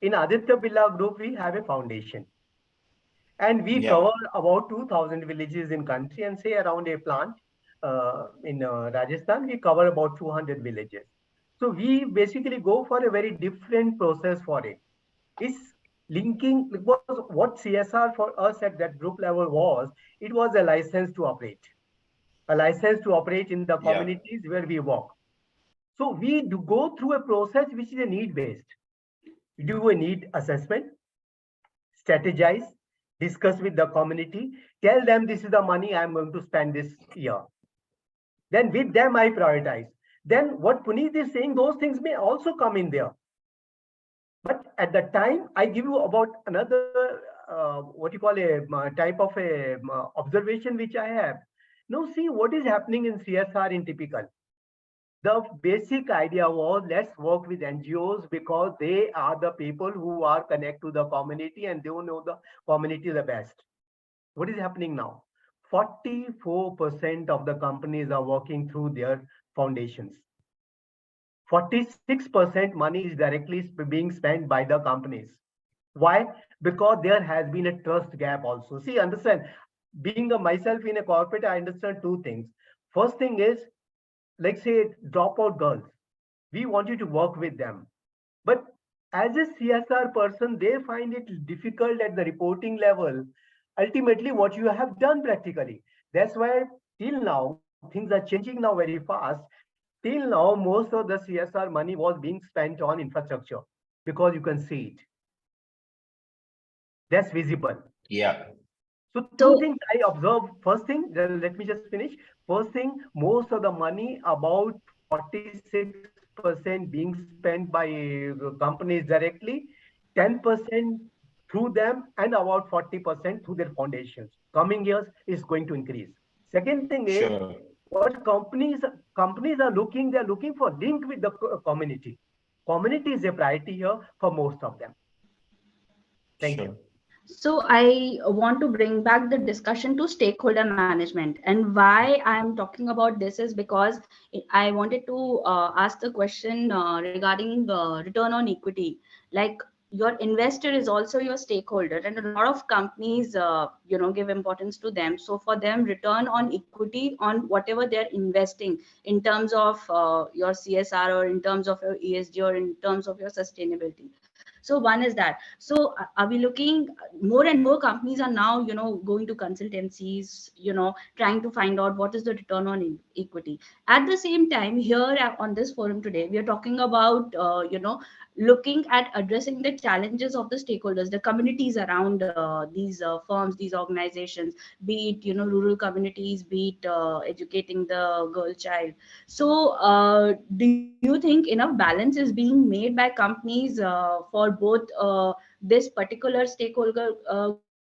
In Aditya Birla Group, we have a foundation. And we cover about 2,000 villages in country, and say around a plant in Rajasthan, we cover about 200 villages. So we basically go for a very different process for it. It's linking, because what CSR for us at that group level was, it was a license to operate. A license to operate in the communities where we work. So we do go through a process which is a need-based. We do a need assessment, strategize, discuss with the community, tell them this is the money I'm going to spend this year. Then with them, I prioritize. Then what Puneet is saying, those things may also come in there. But at the time, I give you about another, what you call a type of a observation which I have. Now see what is happening in CSR in typical. The basic idea was, let's work with NGOs because they are the people who are connected to the community and they know the community the best. What is happening now? 44% of the companies are working through their foundations. 46% money is directly being spent by the companies. Why? Because there has been a trust gap also. See, understand, being myself in a corporate, I understand two things. First thing is, like say dropout girls, we want you to work with them, but as a CSR person, they find it difficult at the reporting level. Ultimately, what you have done practically. That's why till now, things are changing now very fast. Till now, most of the CSR money was being spent on infrastructure because you can see it. That's visible. Yeah. So two things I observed. First thing, let me just finish. First thing, most of the money, about 46% being spent by companies directly, 10% through them, and about 40% through their foundations. Coming years is going to increase. Second thing is, Sure. what companies are looking, they're looking for link with the community. Community is a priority here for most of them. Thank you. Sure. So I want to bring back the discussion to stakeholder management, and why I'm talking about this is because I wanted to ask the question regarding return on equity. Like, your investor is also your stakeholder, and a lot of companies give importance to them. So for them, return on equity on whatever they're investing in terms of your CSR, or in terms of your ESG, or in terms of your sustainability. So one is that. So are we looking, more and more companies are now going to consultancies, trying to find out what is the return on equity. At the same time, here on this forum today, we are talking about looking at addressing the challenges of the stakeholders, the communities around these firms, these organizations, be it rural communities, be it educating the girl child. So do you think enough balance is being made by companies for both this particular stakeholder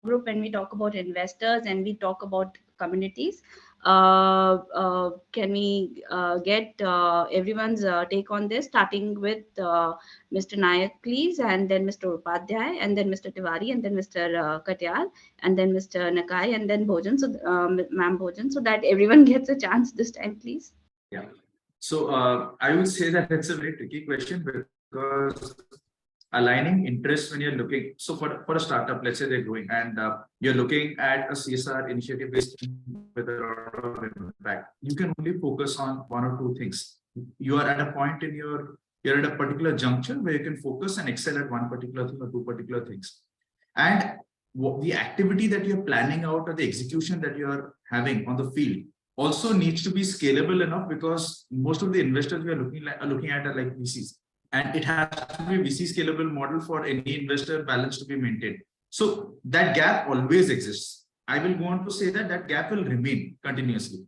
group, when we talk about investors and we talk about communities? Can we get everyone's take on this, starting with Mr. Nayak, please, and then Mr. Upadhyay, and then Mr. Tewari, and then Mr. Katyal, and then Mr. Nakai, and then Bhojan, so Ma'am Bhojan, so that everyone gets a chance this time, please. Yeah. So I would say that it's a very tricky question, because aligning interests when you're looking, so for a startup, let's say they're growing, and you're looking at a CSR initiative based with a lot of impact, you can only focus on one or two things. You are at a point in you're at a particular juncture where you can focus and excel at one particular thing or two particular things. And the activity that you're planning out, or the execution that you're having on the field, also needs to be scalable enough, because most of the investors we are looking at are like VCs. And it has to be a VC scalable model for any investor balance to be maintained. So that gap always exists. I will go on to say that that gap will remain continuously.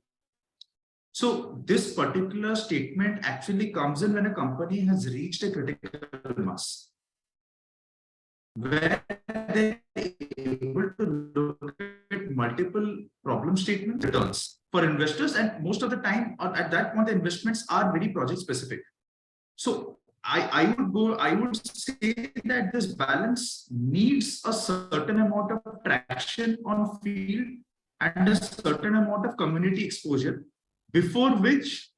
So this particular statement actually comes in when a company has reached a critical mass, where they're able to look at multiple problem statements, returns for investors, and most of the time at that point the investments are very project specific. So I would say that this balance needs a certain amount of traction on field and a certain amount of community exposure, before which,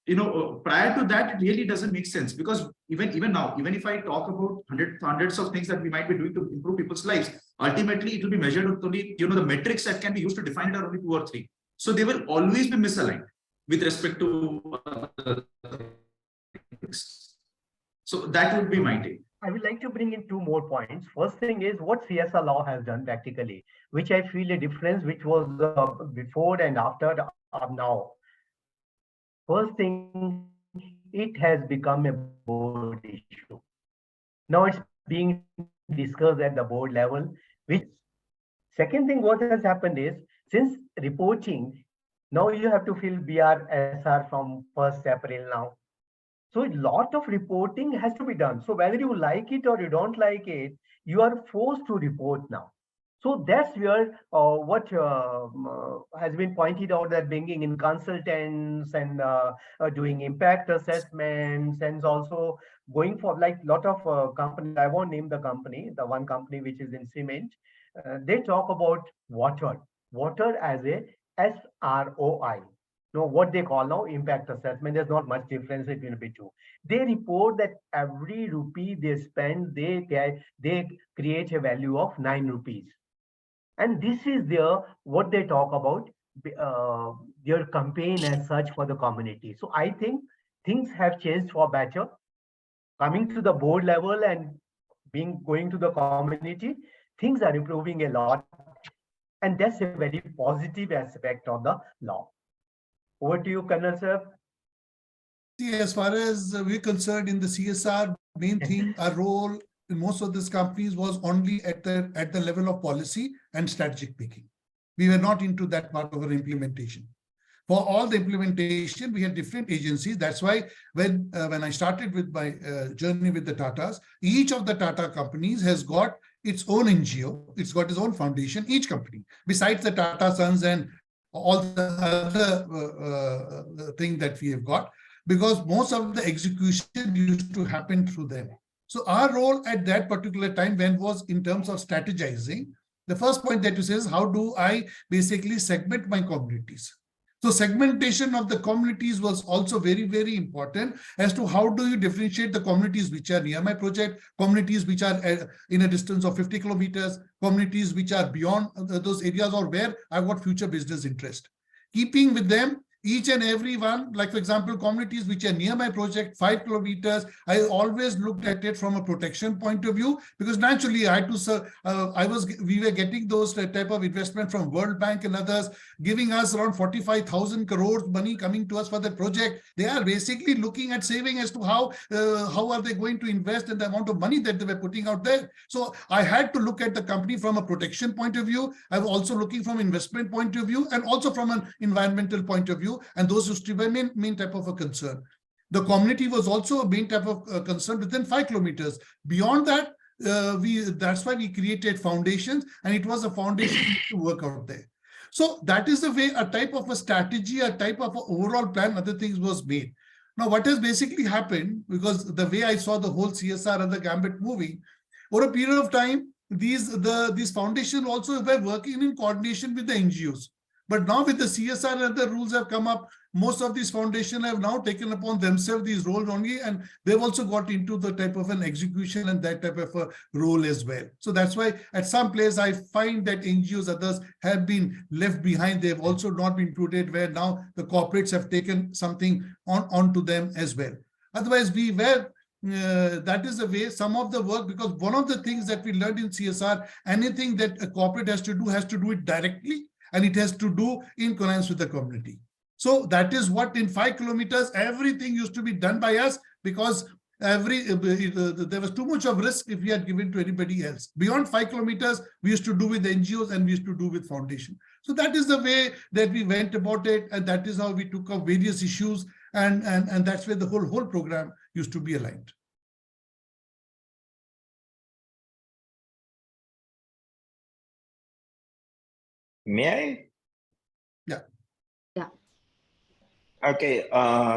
prior to that, it really doesn't make sense. Because even now, even if I talk about hundreds of things that we might be doing to improve people's lives, ultimately it will be measured with only, the metrics that can be used to define it are only 2 or 3. So they will always be misaligned with respect to other things. So that would be my take. I would like to bring in 2 more points. First thing is what CSR law has done practically, which I feel a difference, which was before and after now. First thing, it has become a board issue. Now it's being discussed at the board level. Which second thing, what has happened is, since reporting, now you have to fill BRSR from 1st April now. So a lot of reporting has to be done. So whether you like it or you don't like it, you are forced to report now. So that's where what has been pointed out, that bringing in consultants and doing impact assessments, and also going for like lot of companies. I won't name the company, the one company which is in cement. They talk about water as a SROI. No, what they call now impact assessment. There's not much difference between the two. They report that every rupee they spend, they create a value of 9 rupees. And this is what they talk about, their campaign as such for the community. So I think things have changed for better. Coming to the board level, and going to the community, things are improving a lot. And that's a very positive aspect of the law. Over to you, Colonel sir. See, as far as we're concerned in the CSR, main thing, our role in most of these companies was only at the level of policy and strategic making. We were not into that part of our implementation. For all the implementation, we had different agencies. That's why when I started with my journey with the Tatas, each of the Tata companies has got its own NGO. It's got its own foundation, each company, besides the Tata Sons and all the other thing that we have got, because most of the execution used to happen through them. So our role at that particular time when was in terms of strategizing, the first point that you say is how do I basically segment my communities? So segmentation of the communities was also very, very important as to how do you differentiate the communities which are near my project, communities which are in a distance of 50 kilometers, communities which are beyond those areas or where I've got future business interest. Keeping with them, each and every one, like for example, communities which are near my project, 5 kilometers, I always looked at it from a protection point of view, because naturally I had to, we were getting those type of investment from World Bank and others, giving us around 45,000 crores money coming to us for the project. They are basically looking at saving as to how are they going to invest in the amount of money that they were putting out there. So I had to look at the company from a protection point of view. I was also looking from investment point of view and also from an environmental point of view. And those used to be main type of a concern. The community was also a main type of concern within 5 kilometers. Beyond that, that's why we created foundations, and it was a foundation to work out there. So that is the way a type of a strategy, a type of an overall plan, other things was made. Now, what has basically happened, because the way I saw the whole CSR and the Gambit moving, over a period of time, these foundations also were working in coordination with the NGOs. But now with the CSR and other rules have come up, most of these foundations have now taken upon themselves these roles only, and they've also got into the type of an execution and that type of a role as well. So that's why at some place I find that NGOs, others have been left behind. They've also not been included, where now the corporates have taken something onto them as well. Otherwise, we were that is the way some of the work, because one of the things that we learned in CSR, anything that a corporate has to do it directly, and it has to do in connivance with the community. So that is what in 5 kilometers, everything used to be done by us, because there was too much of risk if we had given to anybody else. Beyond 5 kilometers, we used to do with NGOs and we used to do with foundation. So that is the way that we went about it, and that is how we took up various issues, and that's where the whole program used to be aligned. May I? Yeah. Okay,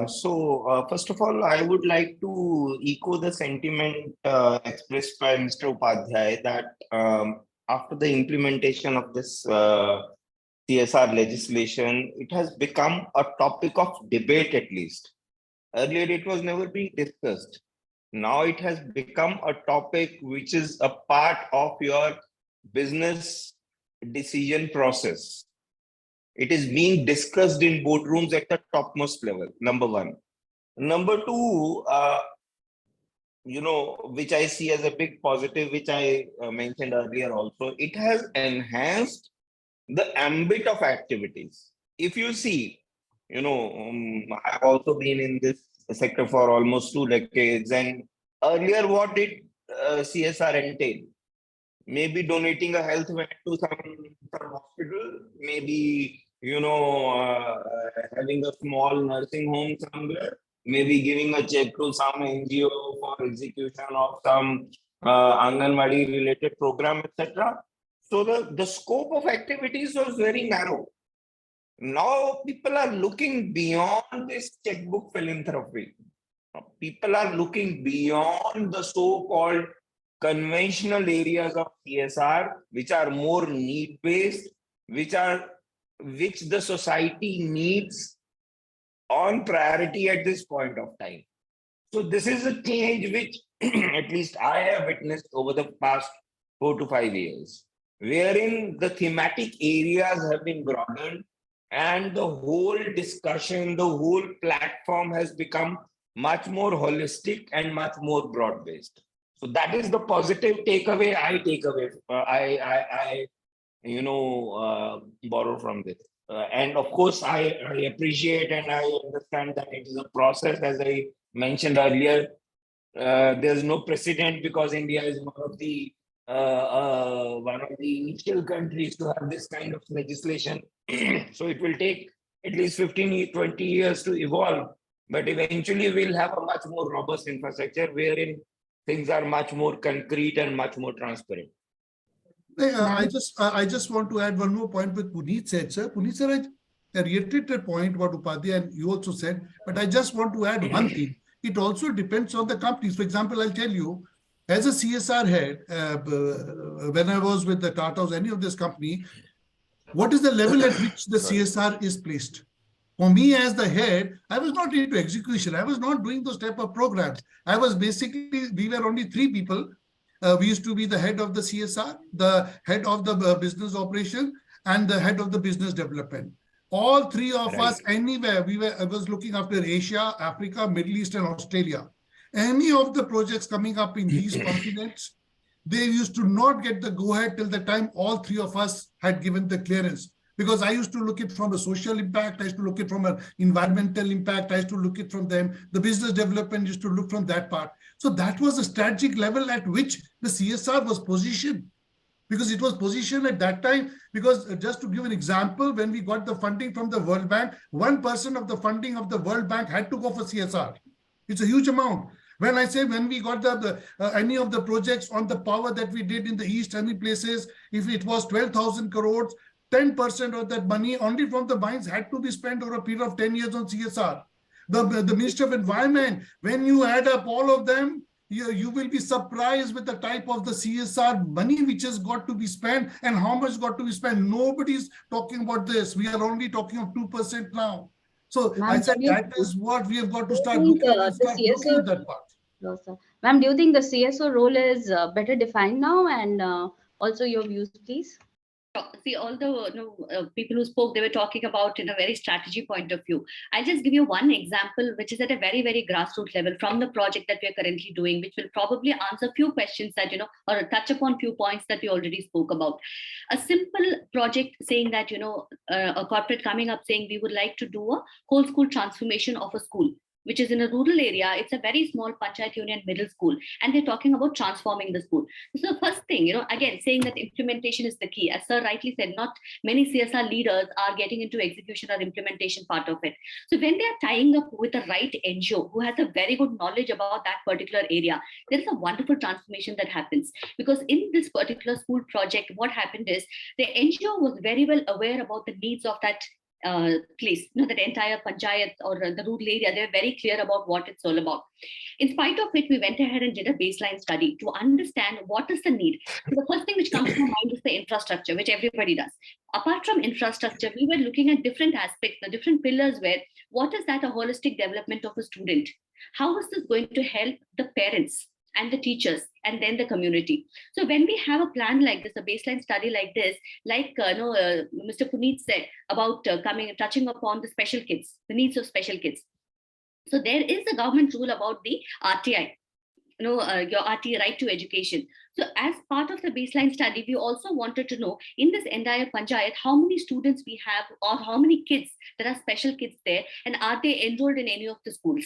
so first of all, I would like to echo the sentiment expressed by Mr. Upadhyay that after the implementation of this CSR legislation, it has become a topic of debate at least. Earlier, it was never being discussed. Now it has become a topic which is a part of your business decision process. It is being discussed in boardrooms at the topmost level, number one. Number two, which I see as a big positive, which I mentioned earlier also, it has enhanced the ambit of activities. If you see, I've also been in this sector for almost 2 decades, and earlier what did CSR entail? Maybe donating a health van to some hospital, maybe, having a small nursing home somewhere, maybe giving a check to some NGO for execution of some Anganwadi related program, etc. So the scope of activities was very narrow. Now people are looking beyond this checkbook philanthropy. People are looking beyond the so-called conventional areas of CSR, which are more need-based, which the society needs on priority at this point of time. So this is a change which at least I have witnessed over the past 4 to 5 years, wherein the thematic areas have been broadened and the whole discussion, the whole platform has become much more holistic and much more broad-based. So that is the positive takeaway I take away. I borrow from this. And of course, I appreciate and I understand that it is a process, as I mentioned earlier. There's no precedent because India is one of the initial countries to have this kind of legislation. So it will take at least 15, 20 years to evolve, but eventually we'll have a much more robust infrastructure wherein things are much more concrete and much more transparent. I just want to add one more point with Puneet said, sir. Puneet sir, I reiterated a point what Upadhyay and you also said, but I just want to add one thing. It also depends on the companies. For example, I'll tell you, as a CSR head, when I was with the Tata or any of this company, what is the level at which the CSR is placed? For me as the head, I was not into execution. I was not doing those type of programs. I was basically, we were only 3 people. We used to be the head of the CSR, the head of the business operation, and the head of the business development. All 3 of us, anywhere, I was looking after Asia, Africa, Middle East, and Australia. Any of the projects coming up in these continents, they used to not get the go-ahead till the time all 3 of us had given the clearance. Because I used to look at from a social impact, I used to look at from an environmental impact, I used to look at from them, the business development used to look from that part. So that was the strategic level at which the CSR was positioned. Because it was positioned at that time, because just to give an example, when we got the funding from the World Bank, 1% of the funding of the World Bank had to go for CSR. It's a huge amount. When I say when we got any of the projects on the power that we did in the East, any places, if it was 12,000 crores, 10% of that money only from the mines had to be spent over a period of 10 years on CSR. The Ministry of Environment, when you add up all of them, you will be surprised with the type of the CSR money which has got to be spent and how much got to be spent. Nobody's talking about this. We are only talking of 2% now. So I said that is what we have got to start looking at that part. No, sir. Ma'am, do you think the CSO role is better defined now? And also your views, please. See, all the people who spoke, they were talking about in a very strategy point of view. I'll just give you one example, which is at a very, very grassroots level from the project that we are currently doing, which will probably answer a few questions that, or touch upon few points that we already spoke about. A simple project saying that, a corporate coming up saying we would like to do a whole school transformation of a school, which is in a rural area. It's a very small Panchayat Union middle school, and they're talking about transforming the school. So the first thing, again, saying that implementation is the key. As sir rightly said, not many CSR leaders are getting into execution or implementation part of it. So when they are tying up with the right NGO who has a very good knowledge about that particular area, there is a wonderful transformation that happens. Because in this particular school project, what happened is the NGO was very well aware about the needs of that place, that entire panchayat or the rural area. They're very clear about what it's all about. In spite of it, we went ahead and did a baseline study to understand what is the need. So the first thing which comes to my mind is the infrastructure, which everybody does. Apart from infrastructure, we were looking at different aspects, the different pillars where what is that a holistic development of a student? How is this going to help the parents and the teachers and then the community? So when we have a plan like this, a baseline study like this, like Mr. Puneet said about touching upon the special kids, the needs of special kids. So there is a government rule about the RTI, your RT, right to education. So as part of the baseline study, we also wanted to know in this entire panchayat, how many students we have or how many kids, there are special kids there, and are they enrolled in any of the schools?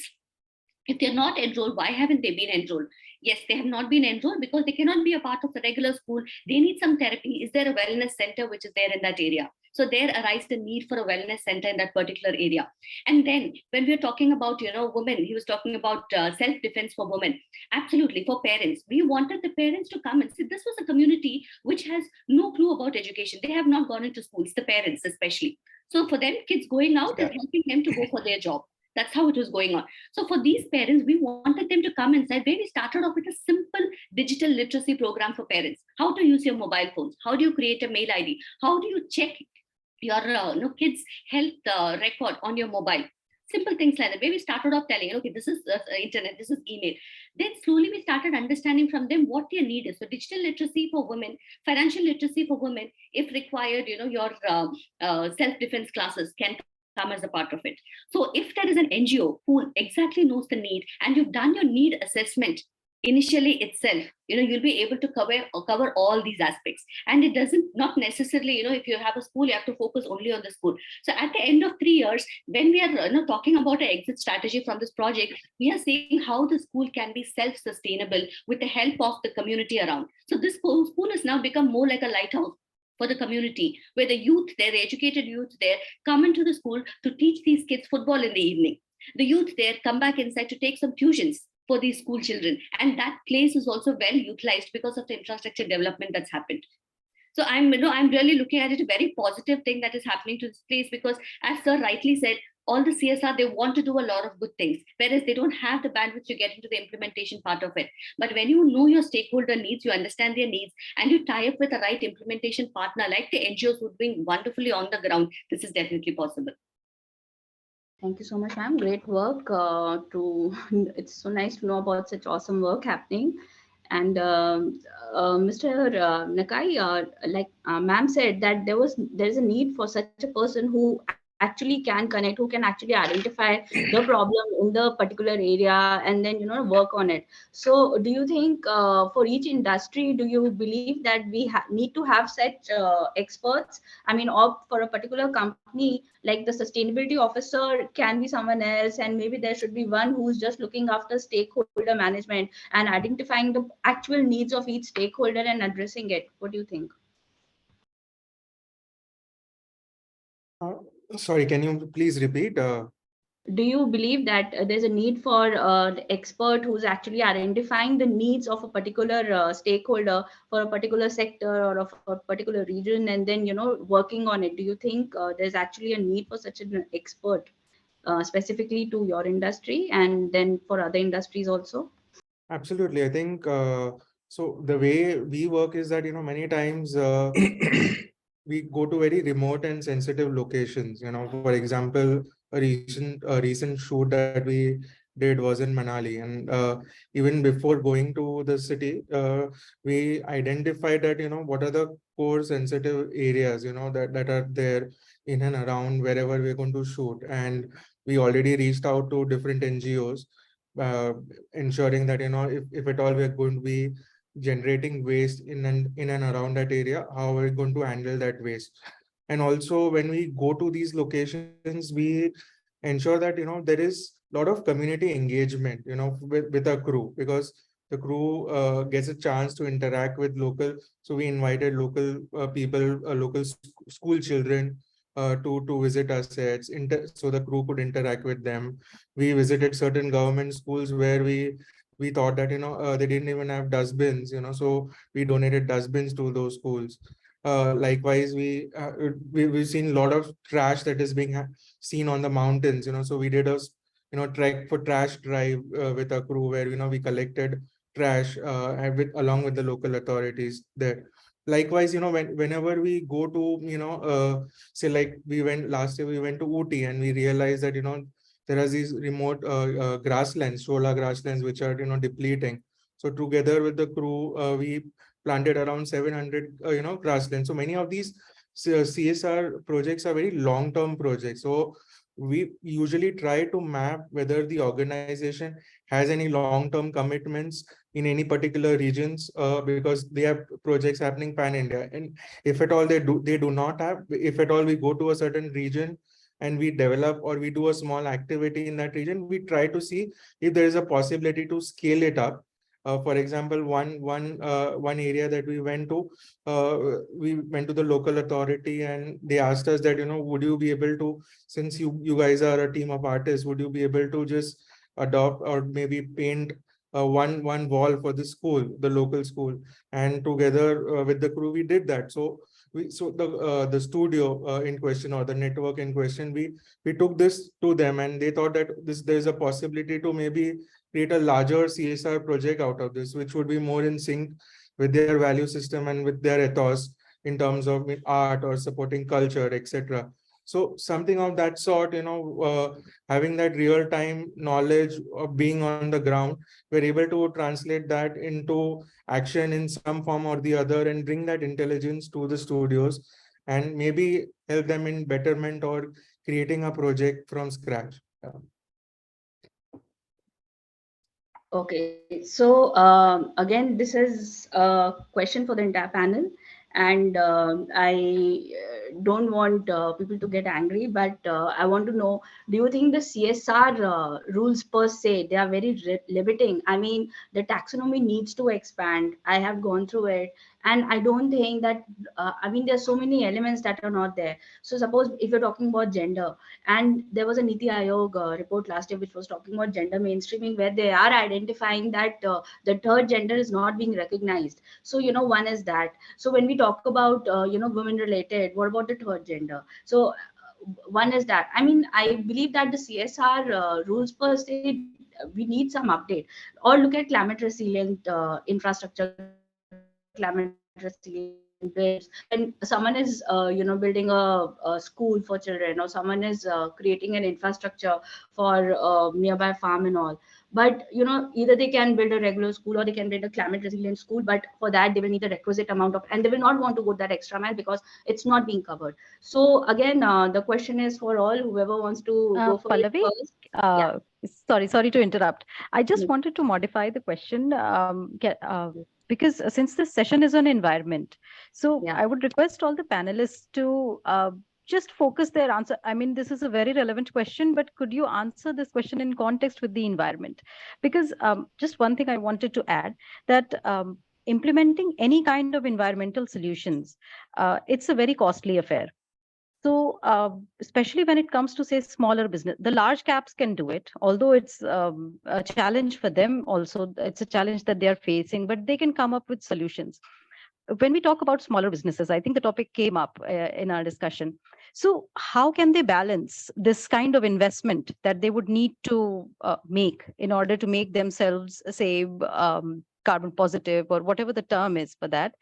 If they're not enrolled, why haven't they been enrolled? Yes, they have not been enrolled because they cannot be a part of the regular school. They need some therapy. Is there a wellness center which is there in that area? So there arises the need for a wellness center in that particular area. And then when we're talking about, women, he was talking about self-defense for women. Absolutely, for parents. We wanted the parents to come and see. This was a community which has no clue about education. They have not gone into schools, the parents especially. So for them, kids going out is helping them to go for their job. That's how it was going on. So for these parents, we wanted them to come inside where we started off with a simple digital literacy program for parents. How to use your mobile phones? How do you create a mail ID? How do you check your kids' health record on your mobile? Simple things like that, where we started off telling, okay, this is internet, this is email. Then slowly we started understanding from them what their need is. So digital literacy for women, financial literacy for women, if required, your self-defense classes can come as a part of it. So if there is an NGO who exactly knows the need and you've done your need assessment, initially itself, you'll be able to cover all these aspects. And it doesn't not necessarily, if you have a school, you have to focus only on the school. So at the end of 3 years, when we are talking about an exit strategy from this project, we are saying how the school can be self-sustainable with the help of the community around. So this school has now become more like a lighthouse for the community, where the youth there, the educated youth there, come into the school to teach these kids football in the evening. The youth there come back inside to take some tuitions for these school children. And that place is also well utilized because of the infrastructure development that's happened. So I'm really looking at it a very positive thing that is happening to this place, because as sir rightly said, all the CSR, they want to do a lot of good things, whereas they don't have the bandwidth to get into the implementation part of it. But when you know your stakeholder needs, you understand their needs, and you tie up with the right implementation partner, like the NGOs who are doing wonderfully on the ground, this is definitely possible. Thank you so much, ma'am. Great work. It's so nice to know about such awesome work happening. And Mr. Nakai, like ma'am said, that there's a need for such a person who actually can connect, who can actually identify the problem in the particular area and then work on it. So do you think for each industry, do you believe that we need to have such experts? I mean, or for a particular company, like the sustainability officer can be someone else, and maybe there should be one who's just looking after stakeholder management and identifying the actual needs of each stakeholder and addressing it. What do you think? Sorry, can you please repeat? Do you believe that there's a need for the expert who's actually identifying the needs of a particular stakeholder for a particular sector or of a particular region, and then working on it? Do you think there's actually a need for such an expert specifically to your industry and then for other industries also? Absolutely. I think so. The way we work is that, many times we go to very remote and sensitive locations. For example, a recent shoot that we did was in Manali, and even before going to the city, we identified that what are the core sensitive areas that are there in and around wherever we're going to shoot, and we already reached out to different NGOs, ensuring that if at all we're going to be generating waste in and around that area, how we're going to handle that waste. And also when we go to these locations, we ensure that there is a lot of community engagement with our crew, because the crew gets a chance to interact with local. So we invited local people, local school children to visit our sets, so the crew could interact with them. We visited certain government schools where we thought that they didn't even have dustbins, so we donated dustbins to those schools. Likewise, we've seen a lot of trash that is being seen on the mountains, so we did a trek for trash drive with a crew, where we collected trash along with the local authorities there. Likewise, whenever we go to say, like last year we went to Ooty, and we realized that there are these remote grasslands, shola grasslands, which are depleting. So together with the crew, we planted around 700 grasslands. So many of these CSR projects are very long-term projects. So we usually try to map whether the organization has any long-term commitments in any particular regions, because they have projects happening pan-India. And if at all they do not have, if at all we go to a certain region and we develop or we do a small activity in that region, we try to see if there is a possibility to scale it up. For example, one area that we went to the local authority, and they asked us that, would you be able to, since you guys are a team of artists, would you be able to just adopt or maybe paint one wall for the school, the local school? And together with the crew, we did that. So the studio in question, or the network in question, we took this to them, and they thought that there's a possibility to maybe create a larger CSR project out of this, which would be more in sync with their value system and with their ethos in terms of art or supporting culture, etc. So something of that sort, having that real-time knowledge of being on the ground, we're able to translate that into action in some form or the other, and bring that intelligence to the studios, and maybe help them in betterment or creating a project from scratch. Okay, so again, this is a question for the entire panel, and I don't want people to get angry, but I want to know: do you think the CSR rules per se, they are very limiting? I mean, the taxonomy needs to expand. I have gone through it, and I don't think that. I mean, there's so many elements that are not there. So suppose if you're talking about gender, and there was a Niti Aayog report last year which was talking about gender mainstreaming, where they are identifying that the third gender is not being recognized. So, one is that. So when we talk about, women related, what about the third gender? So one is that. I mean, I believe that the CSR rules per se, we need some update. Or look at climate resilient infrastructure, climate resilient bridges. When someone is, building a school for children, or someone is creating an infrastructure for nearby farm and all. But, either they can build a regular school or they can build a climate resilient school, but for that they will need the requisite amount of, and they will not want to go that extra mile because it's not being covered. So again, the question is for all, whoever wants to go for it Pallavi, first. Yeah. sorry to interrupt. I just Mm. wanted to modify the question because since this session is on environment, so Yeah. I would request all the panelists to just focus their answer. I mean, this is a very relevant question, but could you answer this question in context with the environment? Because just one thing I wanted to add, that implementing any kind of environmental solutions, it's a very costly affair. So, especially when it comes to, say, smaller business, the large caps can do it, although it's a challenge for them also. It's a challenge that they are facing, but they can come up with solutions. When we talk about smaller businesses, I think the topic came up in our discussion. So, how can they balance this kind of investment that they would need to make in order to make themselves, say, carbon positive or whatever the term is for that?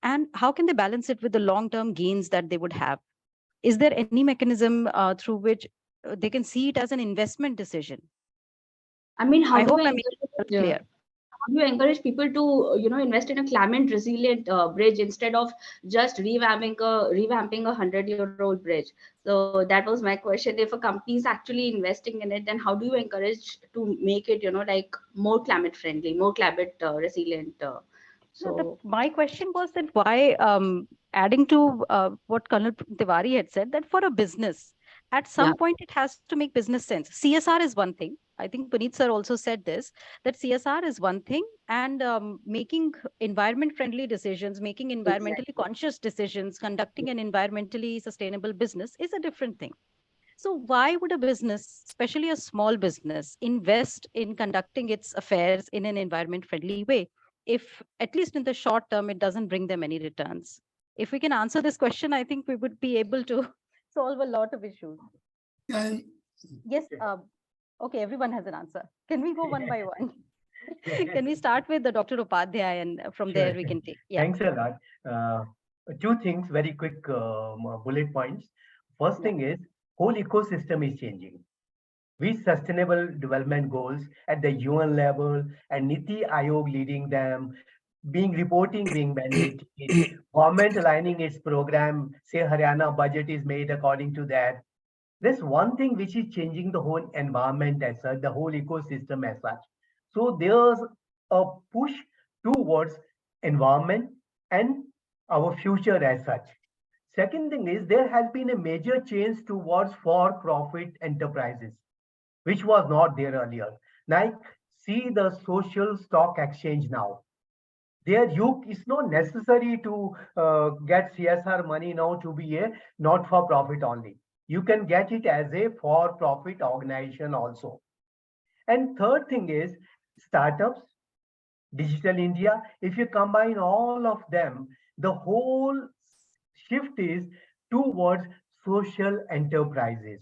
And how can they balance it with the long-term gains that they would have? Is there any mechanism through which they can see it as an investment decision? I mean, I hope I'm making it how clear. do you encourage people to, invest in a climate resilient bridge instead of just revamping a 100-year-old bridge? So that was my question. If a company is actually investing in it, then how do you encourage to make it, like more climate friendly, more climate resilient? No, So my question was that why, adding to what Colonel Tewari had said, that for a business, at yeah, some point it has to make business sense. CSR is one thing. I think Puneet sir also said this, that CSR is one thing, and making environment friendly decisions, making environmentally exactly. conscious decisions, conducting an environmentally sustainable business is a different thing. So why would a business, especially a small business, invest in conducting its affairs in an environment friendly way if, at least in the short term, it doesn't bring them any returns? If we can answer this question, I think we would be able to solve a lot of issues. Yeah, Yes. Okay, everyone has an answer. Can we go one by one? Can we start with the Dr. Upadhyay, and from there Sure. we can take, yeah. Thanks a lot. Two things, very quick bullet points. First Yeah. thing is, whole ecosystem is changing. With sustainable development goals at the UN level and Niti Aayog leading them, reporting being mandated, government aligning its program, say Haryana budget is made according to that. There's one thing which is changing the whole environment as such, the whole ecosystem as such. So there's a push towards environment and our future as such. Second thing is there has been a major change towards for-profit enterprises, which was not there earlier. Like, see the social stock exchange now. There, it's not necessary to get CSR money now to be a not-for-profit only. You can get it as a for-profit organization also. And third thing is startups, Digital India. If you combine all of them, the whole shift is towards social enterprises.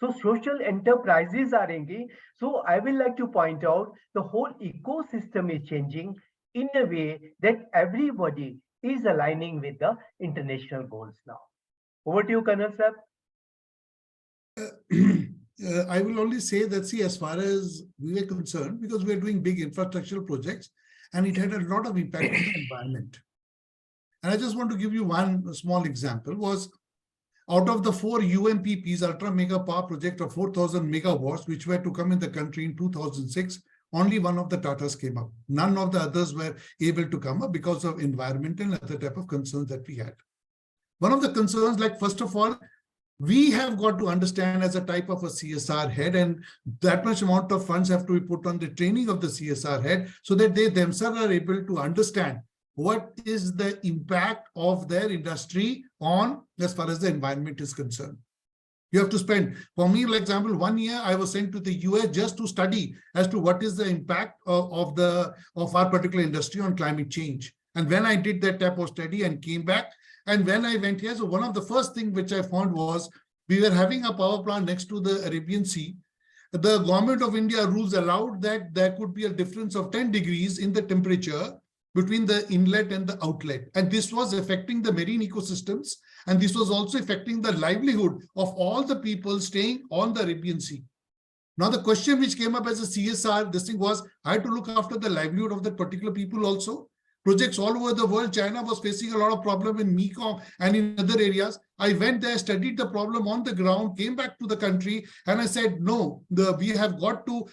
So social enterprises are engaged. So I will like to point out the whole ecosystem is changing in a way that everybody is aligning with the international goals now. Over to you, Colonel sir. I will only say that, see, as far as we were concerned, because we are doing big infrastructural projects, and it had a lot of impact on the environment. And I just want to give you one small example. Was out of the 4 UMPPs, ultra mega power project of 4,000 megawatts, which were to come in the country in 2006, only one of the Tatas came up. None of the others were able to come up because of environmental and other type of concerns that we had. One of the concerns, like, first of all, we have got to understand as a type of a CSR head, and that much amount of funds have to be put on the training of the CSR head so that they themselves are able to understand what is the impact of their industry on as far as the environment is concerned. You have to spend, for me, for example, 1 year I was sent to the US just to study as to what is the impact of our particular industry on climate change. And when I did that type of study and came back, and when I went here, so one of the first things which I found was we were having a power plant next to the Arabian Sea. The government of India rules allowed that there could be a difference of 10 degrees in the temperature between the inlet and the outlet. And this was affecting the marine ecosystems. And this was also affecting the livelihood of all the people staying on the Arabian Sea. Now, the question which came up as a CSR, this thing was, I had to look after the livelihood of that particular people also. Projects all over the world. China was facing a lot of problem in Mekong and in other areas. I went there, studied the problem on the ground, came back to the country, and I said, no, we have got to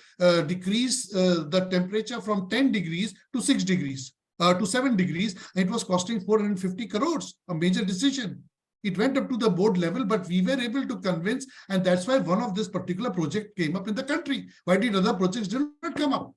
decrease the temperature from 10 degrees to 6 degrees, to 7 degrees. It was costing 450 crores, a major decision. It went up to the board level, but we were able to convince, and that's why one of this particular project came up in the country. Why did other projects did not come up?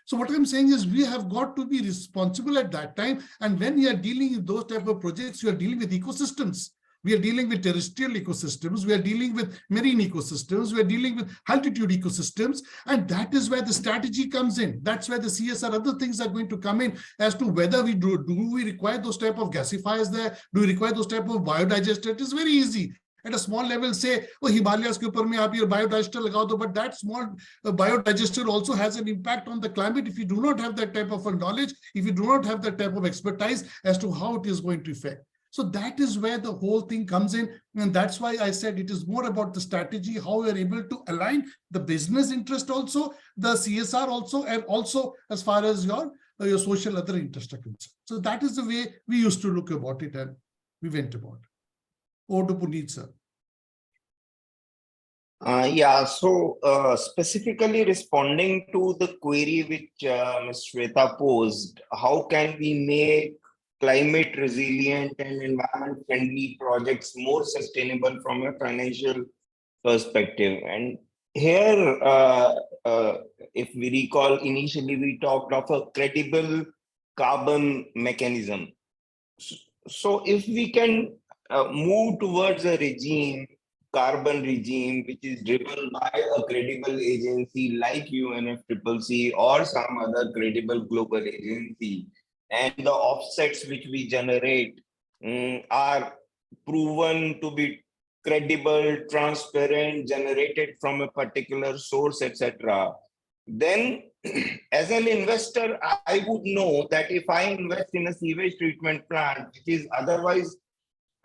So what I'm saying is we have got to be responsible at that time. And when we are dealing with those type of projects, we are dealing with ecosystems. We are dealing with terrestrial ecosystems. We are dealing with marine ecosystems. We are dealing with altitude ecosystems. And that is where the strategy comes in. That's where the CSR, other things are going to come in as to whether we do we require those type of gasifiers there? Do we require those type of biodigester? It is very easy. At a small level, say, oh, Himalayas ke upar mein aap ye biodigester lagao do, but that small biodigester also has an impact on the climate if you do not have that type of a knowledge, if you do not have that type of expertise as to how it is going to affect. So that is where the whole thing comes in. And that's why I said it is more about the strategy, how we are able to align the business interest also, the CSR also, and also as far as your social other interest are concerned. So that is the way we used to look about it and we went about it. Over to Puneet, sir. So specifically responding to the query which Ms. Shweta posed, how can we make climate resilient and environment friendly projects more sustainable from a financial perspective? And here, if we recall, initially we talked of a credible carbon mechanism. So if we can move towards a carbon regime, which is driven by a credible agency like UNFCCC or some other credible global agency, and the offsets which we generate are proven to be credible, transparent, generated from a particular source, etc., then as an investor, I would know that if I invest in a sewage treatment plant, which is otherwise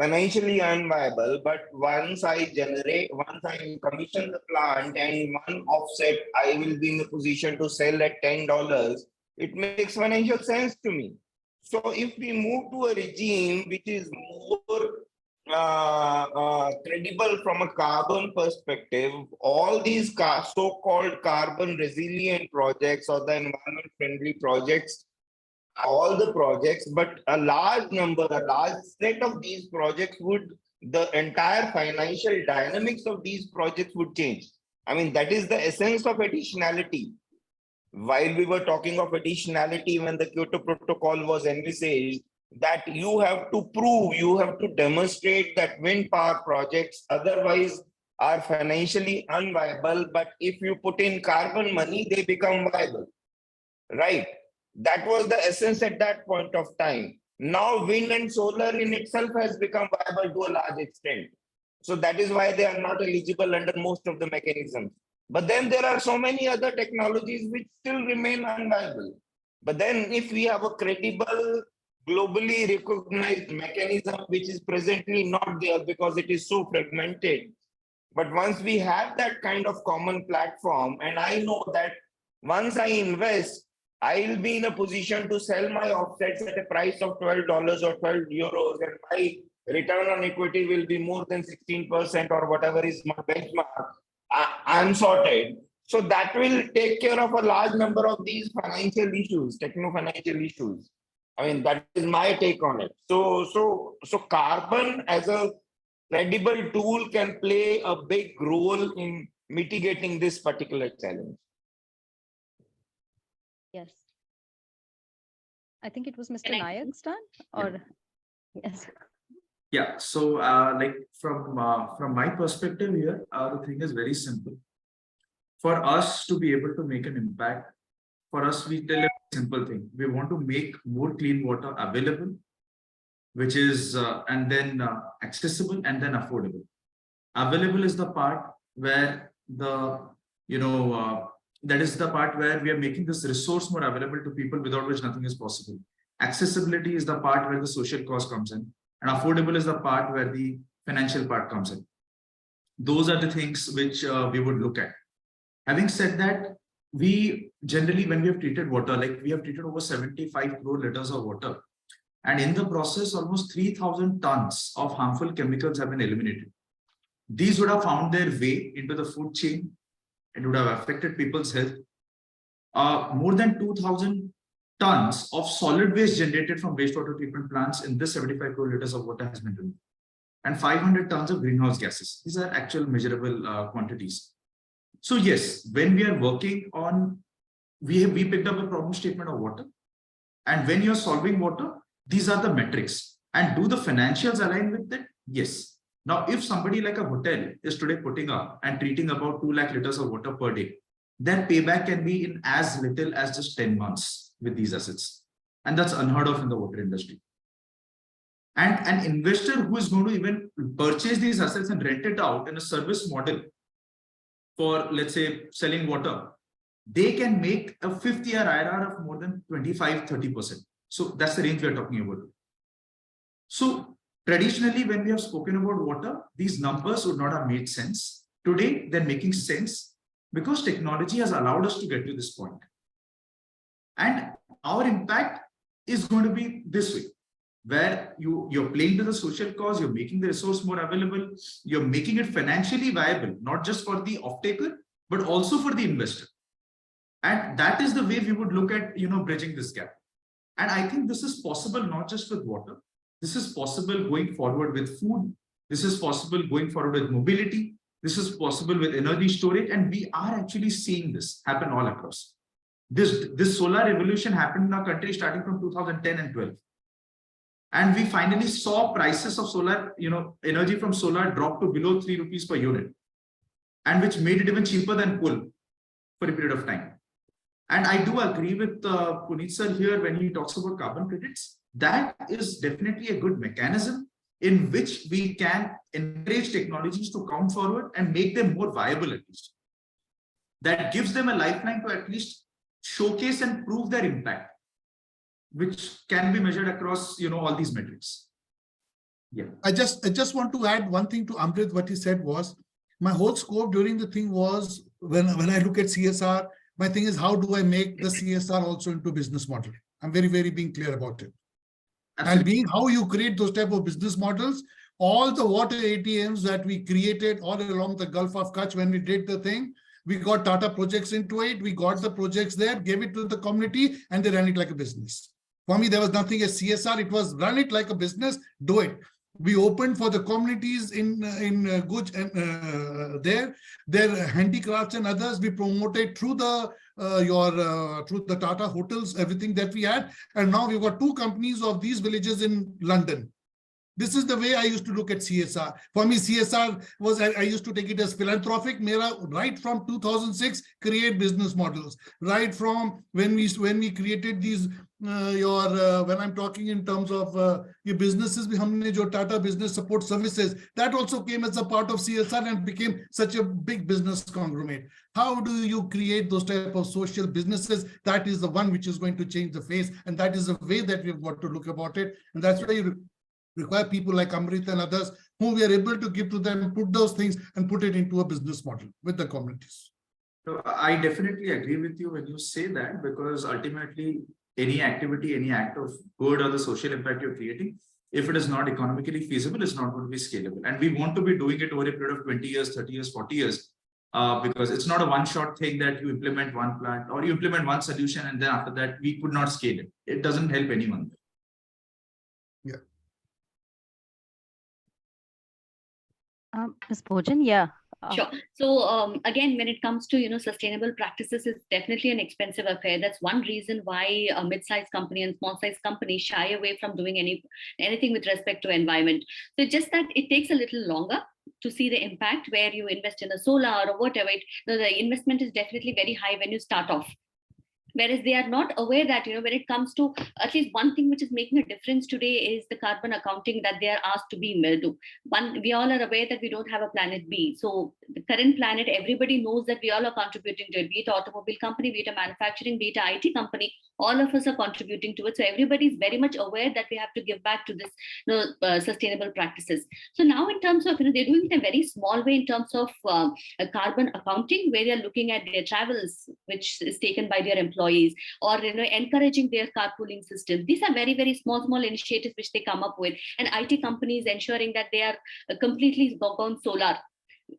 financially unviable, but once I commission the plant and one offset, I will be in a position to sell at $10, it makes financial sense to me. So if we move to a regime which is more credible from a carbon perspective, all these so-called carbon resilient projects or the environment friendly projects, all the projects, but a large set of these projects the entire financial dynamics of these projects would change. I mean, that is the essence of additionality. While we were talking of additionality, when the Kyoto Protocol was envisaged, that you have to prove, you have to demonstrate that wind power projects otherwise are financially unviable, but if you put in carbon money, they become viable, right? That was the essence at that point of time. Now, wind and solar in itself has become viable to a large extent. So that is why they are not eligible under most of the mechanisms. But then there are so many other technologies which still remain unviable. But then if we have a credible, globally recognized mechanism, which is presently not there because it is so fragmented. But once we have that kind of common platform, and I know that once I invest, I will be in a position to sell my offsets at a price of $12 or 12 euros, and my return on equity will be more than 16% or whatever is my benchmark. I'm sorted. So that will take care of a large number of these financial issues, techno-financial issues. I mean, that is my take on it. So carbon as a credible tool can play a big role in mitigating this particular challenge. Yes. I think it was Mr. Can I- Nayak's turn, or yes. Yeah, so like from my perspective here, the thing is very simple. For us to be able to make an impact, for us, we tell a simple thing. We want to make more clean water available, which is, and then accessible and then affordable. Available is the part where that is the part where we are making this resource more available to people without which nothing is possible. Accessibility is the part where the social cost comes in, and affordable is the part where the financial part comes in. Those are the things which we would look at. Having said that, we generally, when we have treated water, like we have treated over 75 crore liters of water, and in the process, almost 3,000 tons of harmful chemicals have been eliminated. These would have found their way into the food chain. It would have affected people's health. More than 2,000 tons of solid waste generated from wastewater treatment plants in this 75 crore liters of water has been removed. And 500 tons of greenhouse gases. These are actual measurable quantities. So yes, when we are working on, we picked up a problem statement of water. And when you're solving water, these are the metrics. And do the financials align with it? Yes. Now, if somebody like a hotel is today putting up and treating about 2 lakh liters of water per day, their payback can be in as little as just 10 months with these assets. And that's unheard of in the water industry. And an investor who is going to even purchase these assets and rent it out in a service model for, let's say, selling water, they can make a 5th-year IRR of more than 25-30%. So that's the range we are talking about. So traditionally, when we have spoken about water, these numbers would not have made sense. Today, they're making sense because technology has allowed us to get to this point. And our impact is going to be this way, where you're playing to the social cause, you're making the resource more available, you're making it financially viable, not just for the off-taker, but also for the investor. And that is the way we would look at, bridging this gap. And I think this is possible not just with water. This is possible going forward with food. This is possible going forward with mobility. This is possible with energy storage. And we are actually seeing this happen all across. This solar revolution happened in our country starting from 2010 and 12. And we finally saw prices of solar, energy from solar drop to below 3 rupees per unit, and which made it even cheaper than coal for a period of time. And I do agree with Puneet sir here when he talks about carbon credits. That is definitely a good mechanism in which we can encourage technologies to come forward and make them more viable at least. That gives them a lifeline to at least showcase and prove their impact, which can be measured across, all these metrics. Yeah. I just want to add one thing to Amrit. What he said was, my whole scope during the thing was, when I look at CSR, my thing is, how do I make the CSR also into business model? I'm very, very being clear about it. Absolutely. And being how you create those type of business models, all the water ATMs that we created all along the Gulf of Kutch, when we did the thing, we got Tata projects into it. We got the projects there, gave it to the community, and they ran it like a business. For me, there was nothing as CSR. It was run it like a business, do it. We opened for the communities in Guj and their handicrafts and others. We promoted through the through the Tata hotels, everything that we had. And now we've got 2 companies of these villages in London. This is the way I used to look at CSR. For me, CSR was, I used to take it as philanthropic. Right from 2006, create business models. Right from when we created these, when I'm talking in terms of your businesses, we humne jo Tata Business Support Services, that also came as a part of CSR and became such a big business conglomerate. How do you create those type of social businesses? That is the one which is going to change the face. And that is the way that we've got to look about it. And that's why you require people like Amrit and others whom we are able to give to them, put those things and put it into a business model with the communities. So I definitely agree with you when you say that, because ultimately any activity, any act of good or the social impact you're creating, if it is not economically feasible, it's not going to be scalable. And we want to be doing it over a period of 20 years, 30 years, 40 years. because it's not a one-shot thing that you implement one plant or you implement one solution and then after that we could not scale it. It doesn't help anyone. Ms. Bhojan, yeah. Sure. So again, when it comes to sustainable practices, it's definitely an expensive affair. That's one reason why a mid-sized company and small-sized companies shy away from doing anything with respect to environment. So it's just that it takes a little longer to see the impact. Where you invest in a solar or whatever, the investment is definitely very high when you start off. Whereas they are not aware that, when it comes to at least one thing which is making a difference today is the carbon accounting that they are asked to be do. One, we all are aware that we don't have a planet B. So the current planet, everybody knows that we all are contributing to it, be it automobile company, be it a manufacturing, be it a IT company, all of us are contributing to it. So everybody is very much aware that we have to give back to this sustainable practices. So now in terms of, they're doing it in a very small way in terms of carbon accounting, where they're looking at their travels, which is taken by their employees, or encouraging their carpooling system. These are very, very small initiatives which they come up with, and IT companies ensuring that they are completely gone solar.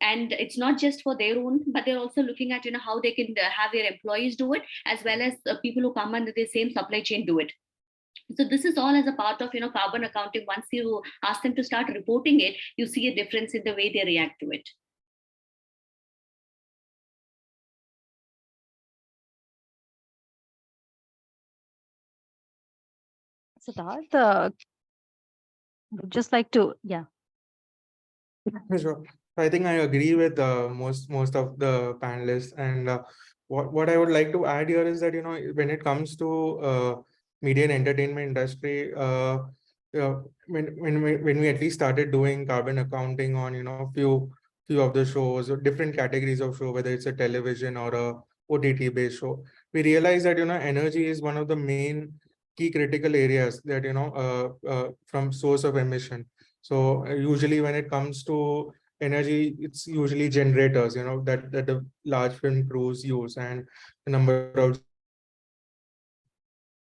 And it's not just for their own, but they're also looking at how they can have their employees do it, as well as people who come under the same supply chain do it. So this is all as a part of carbon accounting. Once you ask them to start reporting it, you see a difference in the way they react to it. Siddharth, would just like to, yeah. Sure. I think I agree with most of the panelists, and what I would like to add here is that when it comes to media and entertainment industry, when we at least started doing carbon accounting on few of the shows or different categories of show, whether it's a television or a OTT based show, we realized that energy is one of the main key critical areas that from source of emission. So usually when it comes to energy, it's usually generators, that the large film crews use, and the number of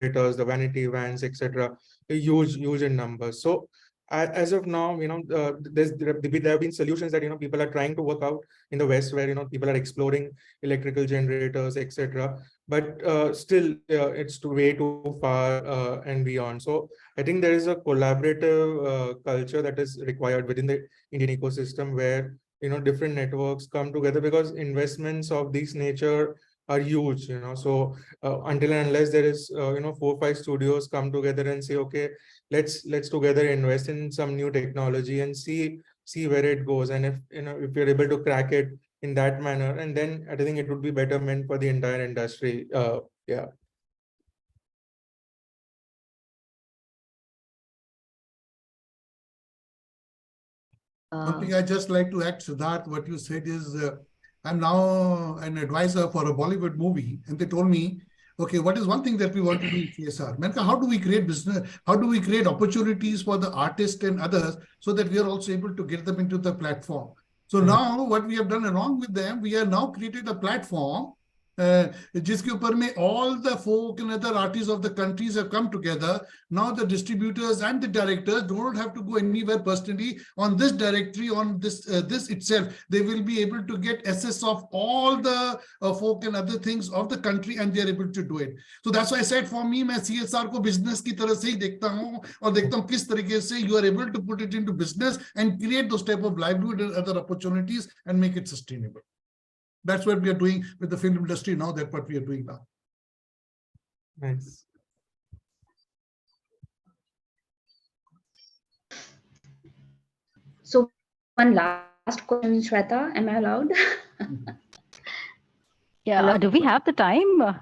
generators, the vanity vans, etc., huge in numbers. So as of now, there have been solutions that people are trying to work out in the West, where people are exploring electrical generators, etc. But still, it's way too far and beyond. So I think there is a collaborative culture that is required within the Indian ecosystem, where different networks come together, because investments of this nature are huge. So until and unless there is 4 or 5 studios come together and say, okay, let's together invest in some new technology and see where it goes, and if you're able to crack it in that manner, and then I think it would be betterment for the entire industry. Yeah. One thing I just like to add, Siddharth, what you said is, I'm now an advisor for a Bollywood movie, and they told me, okay, what is one thing that we want to do in CSR? Manka, how do we create business? How do we create opportunities for the artists and others so that we are also able to get them into the platform? So now what we have done along with them, we have now created a platform जिसके ऊपर में all the folk and other artists of the countries have come together. Now the distributors and the directors don't have to go anywhere personally. On this directory, on this itself, they will be able to get access of all the folk and other things of the country, and they are able to do it. So that's why I said, for me, मैं CSR को business की तरह से ही देखता हूँ, और देखता हूँ किस तरीके से you are able to put it into business and create those type of livelihood and other opportunities and make it sustainable. That's what we are doing with the film industry now. That's what we are doing now. Nice. So one last question, Shweta, am I allowed? Yeah, Hello? do we have the time?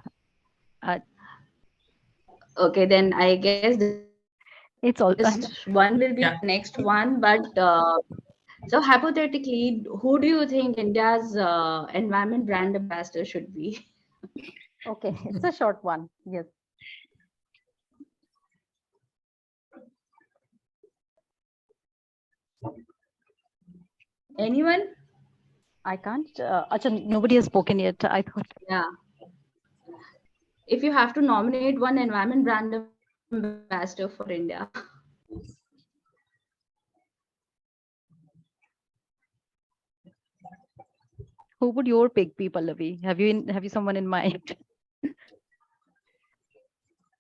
Okay, then I guess It's all this one will be the next one, but so hypothetically, who do you think India's environment brand ambassador should be? okay. It's a short one. Yes. Anyone? I can't. Achha, nobody has spoken yet. I thought. Yeah. If you have to nominate one environment brand ambassador for India. who would your pick be, Pallavi? Have you someone in mind?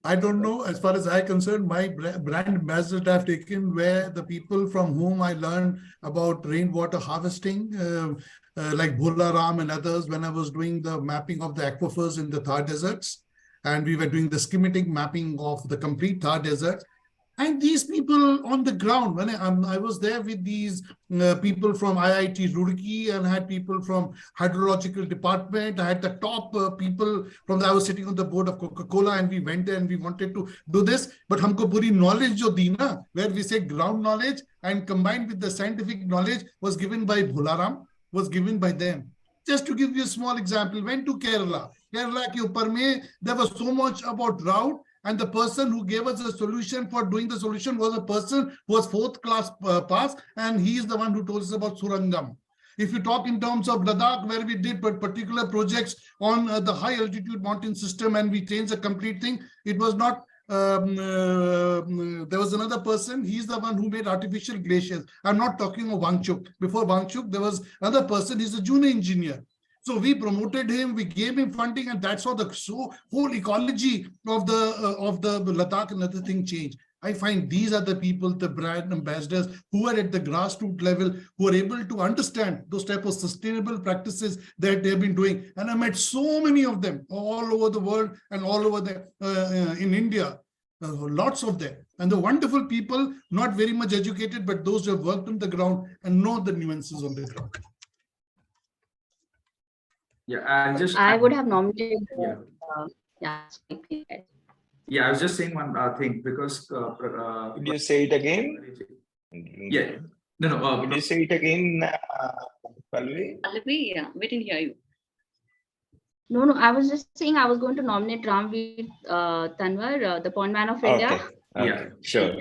I don't know. As far as I'm concerned, my brand ambassador that I've taken were the people from whom I learned about rainwater harvesting, like Bhola Ram and others, when I was doing the mapping of the aquifers in the Thar deserts. And we were doing the schematic mapping of the complete Thar desert. And these people on the ground, when I was there with these people from IIT Roorkee, and I had people from hydrological department. I had the top people I was sitting on the board of Coca-Cola, and we went there and we wanted to do this. But humko puri knowledge jo di na, where we say ground knowledge and combined with the scientific knowledge was given by Bholaram, was given by them. Just to give you a small example, went to Kerala. Kerala ke upar mein, there was so much about drought. And the person who gave us a solution for doing the solution was a person who was 4th class pass, and he is the one who told us about Surangam. If you talk in terms of Ladakh, where we did particular projects on the high altitude mountain system, and we changed the complete thing, it was not, there was another person, he's the one who made artificial glaciers. I'm not talking of Wangchuk. Before Wangchuk, there was another person, he's a junior engineer. So we promoted him, we gave him funding, and that's how the whole ecology of the Ladakh and other thing changed. I find these are the people, the brand ambassadors, who are at the grassroots level, who are able to understand those type of sustainable practices that they've been doing. And I met so many of them all over the world and all over in India, lots of them. And the wonderful people, not very much educated, but those who have worked on the ground and know the nuances on the ground. Yeah, I would have nominated. I was just saying one thing because. Could you say it again? Yeah. No. Could you say it again, Pallavi? Pallavi, yeah, we didn't hear you. No, I was just saying I was going to nominate Ramveer Tanwar, the Pond Man of India. Okay. Yeah. Sure.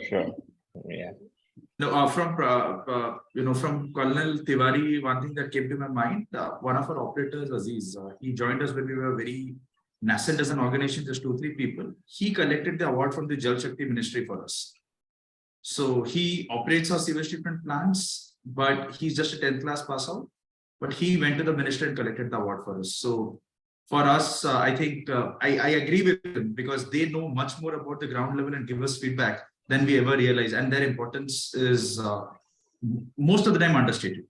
Yeah. No, from Colonel Tewari, one thing that came to my mind, one of our operators, Aziz, he joined us when we were very nascent as an organization, just 2-3 people. He collected the award from the Jal Shakti Ministry for us. So he operates our sewage treatment plants, but he's just a 10th class pass out. But he went to the ministry and collected the award for us. So for us, I think I agree with him because they know much more about the ground level and give us feedback than we ever realize, and their importance is most of the time understated.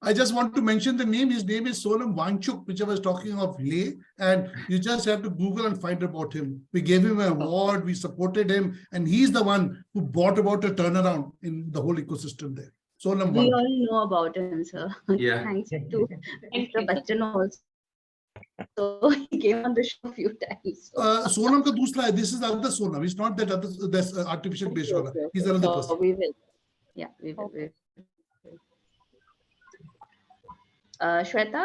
I just want to mention the name. His name is Sonam Wangchuk, which I was talking of Leh, and you just have to Google and find about him. We gave him an award, we supported him, and he's the one who brought about a turnaround in the whole ecosystem there. Sonam We Wangchuk. all know about him, sir. Yeah. Thanks to Mr. Bachchan also. So he came on the show a few times. Sonam ka dusra hai. This is the other Sonam. It's not that other, that's artificial based one. He's another person. We will. Yeah, we will. Okay. Shweta,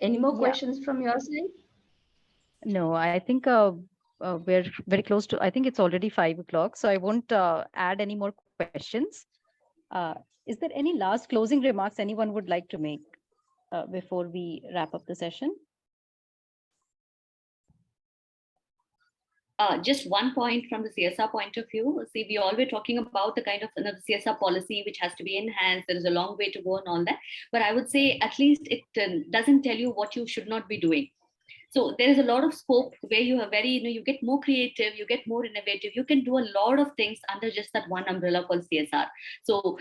any more questions from your side? No, I think we're very close to, I think it's already 5 o'clock, so I won't add any more questions. Is there any last closing remarks anyone would like to make before we wrap up the session? Just one point from the CSR point of view. See, we all were talking about the kind of the CSR policy which has to be enhanced. There is a long way to go and all that. But I would say at least it doesn't tell you what you should not be doing. So there is a lot of scope where you are very, you get more creative, you get more innovative. You can do a lot of things under just that one umbrella called CSR. So,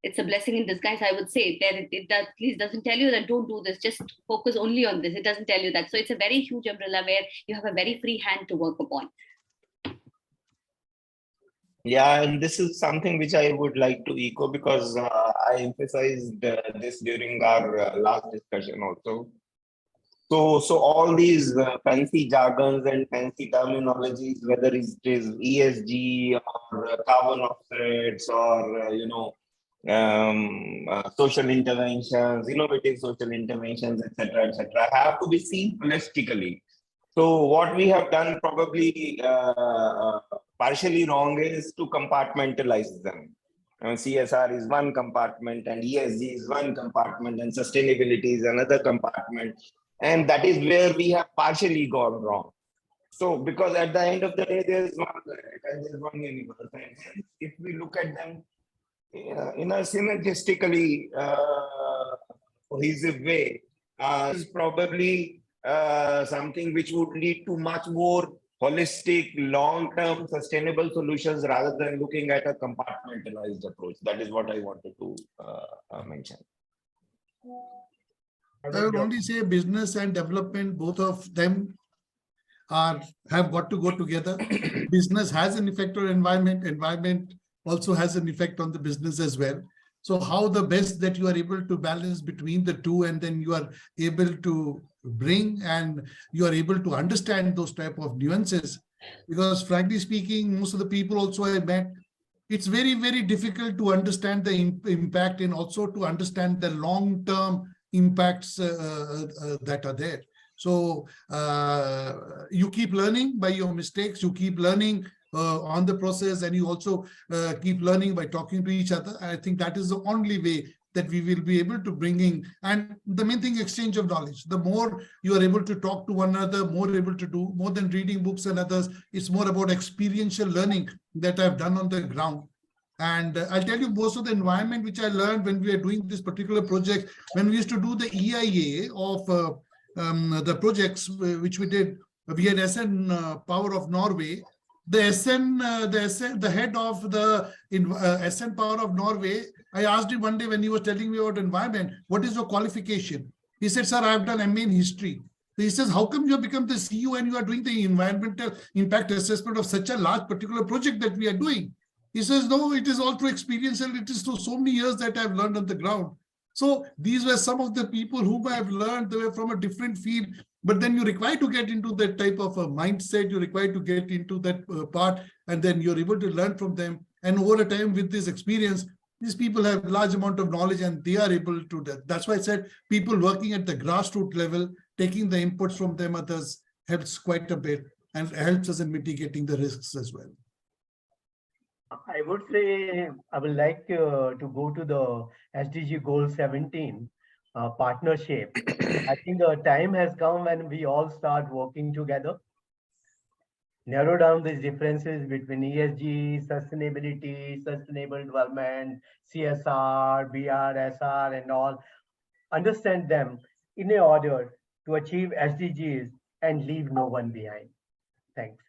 it's a blessing in disguise, I would say. It at least doesn't tell you that don't do this, just focus only on this. It doesn't tell you that. So it's a very huge umbrella where you have a very free hand to work upon. Yeah, and this is something which I would like to echo because I emphasized this during our last discussion also. So all these fancy jargons and fancy terminologies, whether it is ESG or carbon offsets or social interventions, innovative social interventions, etc., have to be seen holistically. So what we have done probably partially wrong is to compartmentalize them. CSR is one compartment and ESG is one compartment and sustainability is another compartment. And that is where we have partially gone wrong. So because at the end of the day, there is one universe. And if we look at them in a synergistically cohesive way is probably something which would lead to much more holistic, long-term sustainable solutions rather than looking at a compartmentalized approach. That is what I wanted to mention. I would only say business and development, both of them have got to go together. Business has an effect on environment. Environment also has an effect on the business as well. So how the best that you are able to balance between the two, and then you are able to bring and you are able to understand those type of nuances. Because frankly speaking, most of the people also I met, it's very, very difficult to understand the impact and also to understand the long-term impacts that are there. So you keep learning by your mistakes, you keep learning on the process, and you also keep learning by talking to each other. I think that is the only way that we will be able to bring in, and the main thing, exchange of knowledge. The more you are able to talk to one another, more able to do, more than reading books and others, it's more about experiential learning that I've done on the ground. And I'll tell you, most of the environment which I learned when we are doing this particular project, when we used to do the EIA of the projects which we did, we had SN Power of Norway. The head of the SN Power of Norway, I asked him one day when he was telling me about environment, what is your qualification? He said, sir, I have done MA in history. So he says, how come you have become the CEO and you are doing the environmental impact assessment of such a large particular project that we are doing? He says, no, it is all through experience, and it is through so many years that I've learned on the ground. So these were some of the people whom I have learned. They were from a different field, but then you require to get into that type of a mindset. You require to get into that part, and then you're able to learn from them. And over a time with this experience, these people have large amount of knowledge and they are able to do that. That's why I said people working at the grassroots level, taking the inputs from them others helps quite a bit and helps us in mitigating the risks as well. I would say I would like to go to the SDG goal 17 partnership. I think the time has come when we all start working together, narrow down these differences between ESG, sustainability, sustainable development, CSR, BRSR, and all, understand them in order to achieve SDGs and leave no one behind. Thanks.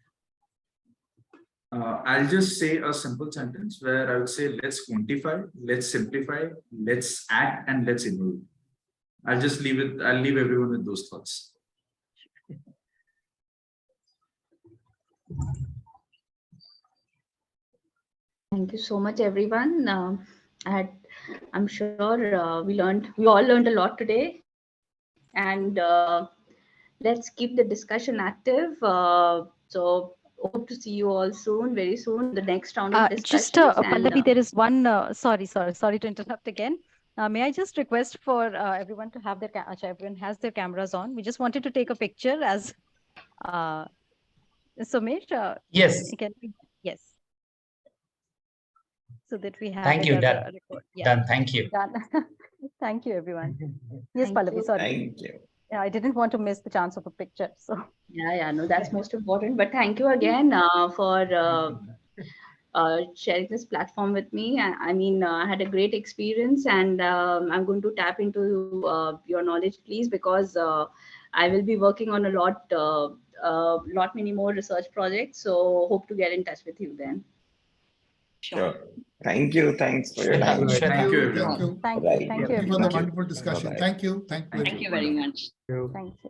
I'll just say a simple sentence where I would say, let's quantify, let's simplify, let's act, and let's involve. I'll just leave it. I'll leave everyone with those thoughts. Thank you so much, everyone. I'm sure we all learned a lot today, and let's keep the discussion active. So hope to see you all soon, very soon, the next round of discussions. Just Pallavi, there is one. Sorry to interrupt again. May I just request for everyone to have their everyone has their cameras on. We just wanted to take a picture as Sumesh. Yes. Yes. So that we have. Thank you. Done. Yeah. Done. Thank you. Done. Thank you, everyone. Yes, Thank Pallavi. you. Sorry. Thank you. Yeah, I didn't want to miss the chance of a picture. So. Yeah, no, that's most important. But thank you again for sharing this platform with me. I mean, I had a great experience, and I'm going to tap into your knowledge, please, because I will be working on a lot many more research projects. So hope to get in touch with you then. Sure. Thank you. Thanks for your time. Thank you, everyone. Thank you. Right. Thank you, Thank you for the everyone. wonderful discussion. Bye-bye. Thank you. Thank you very much. Thank you.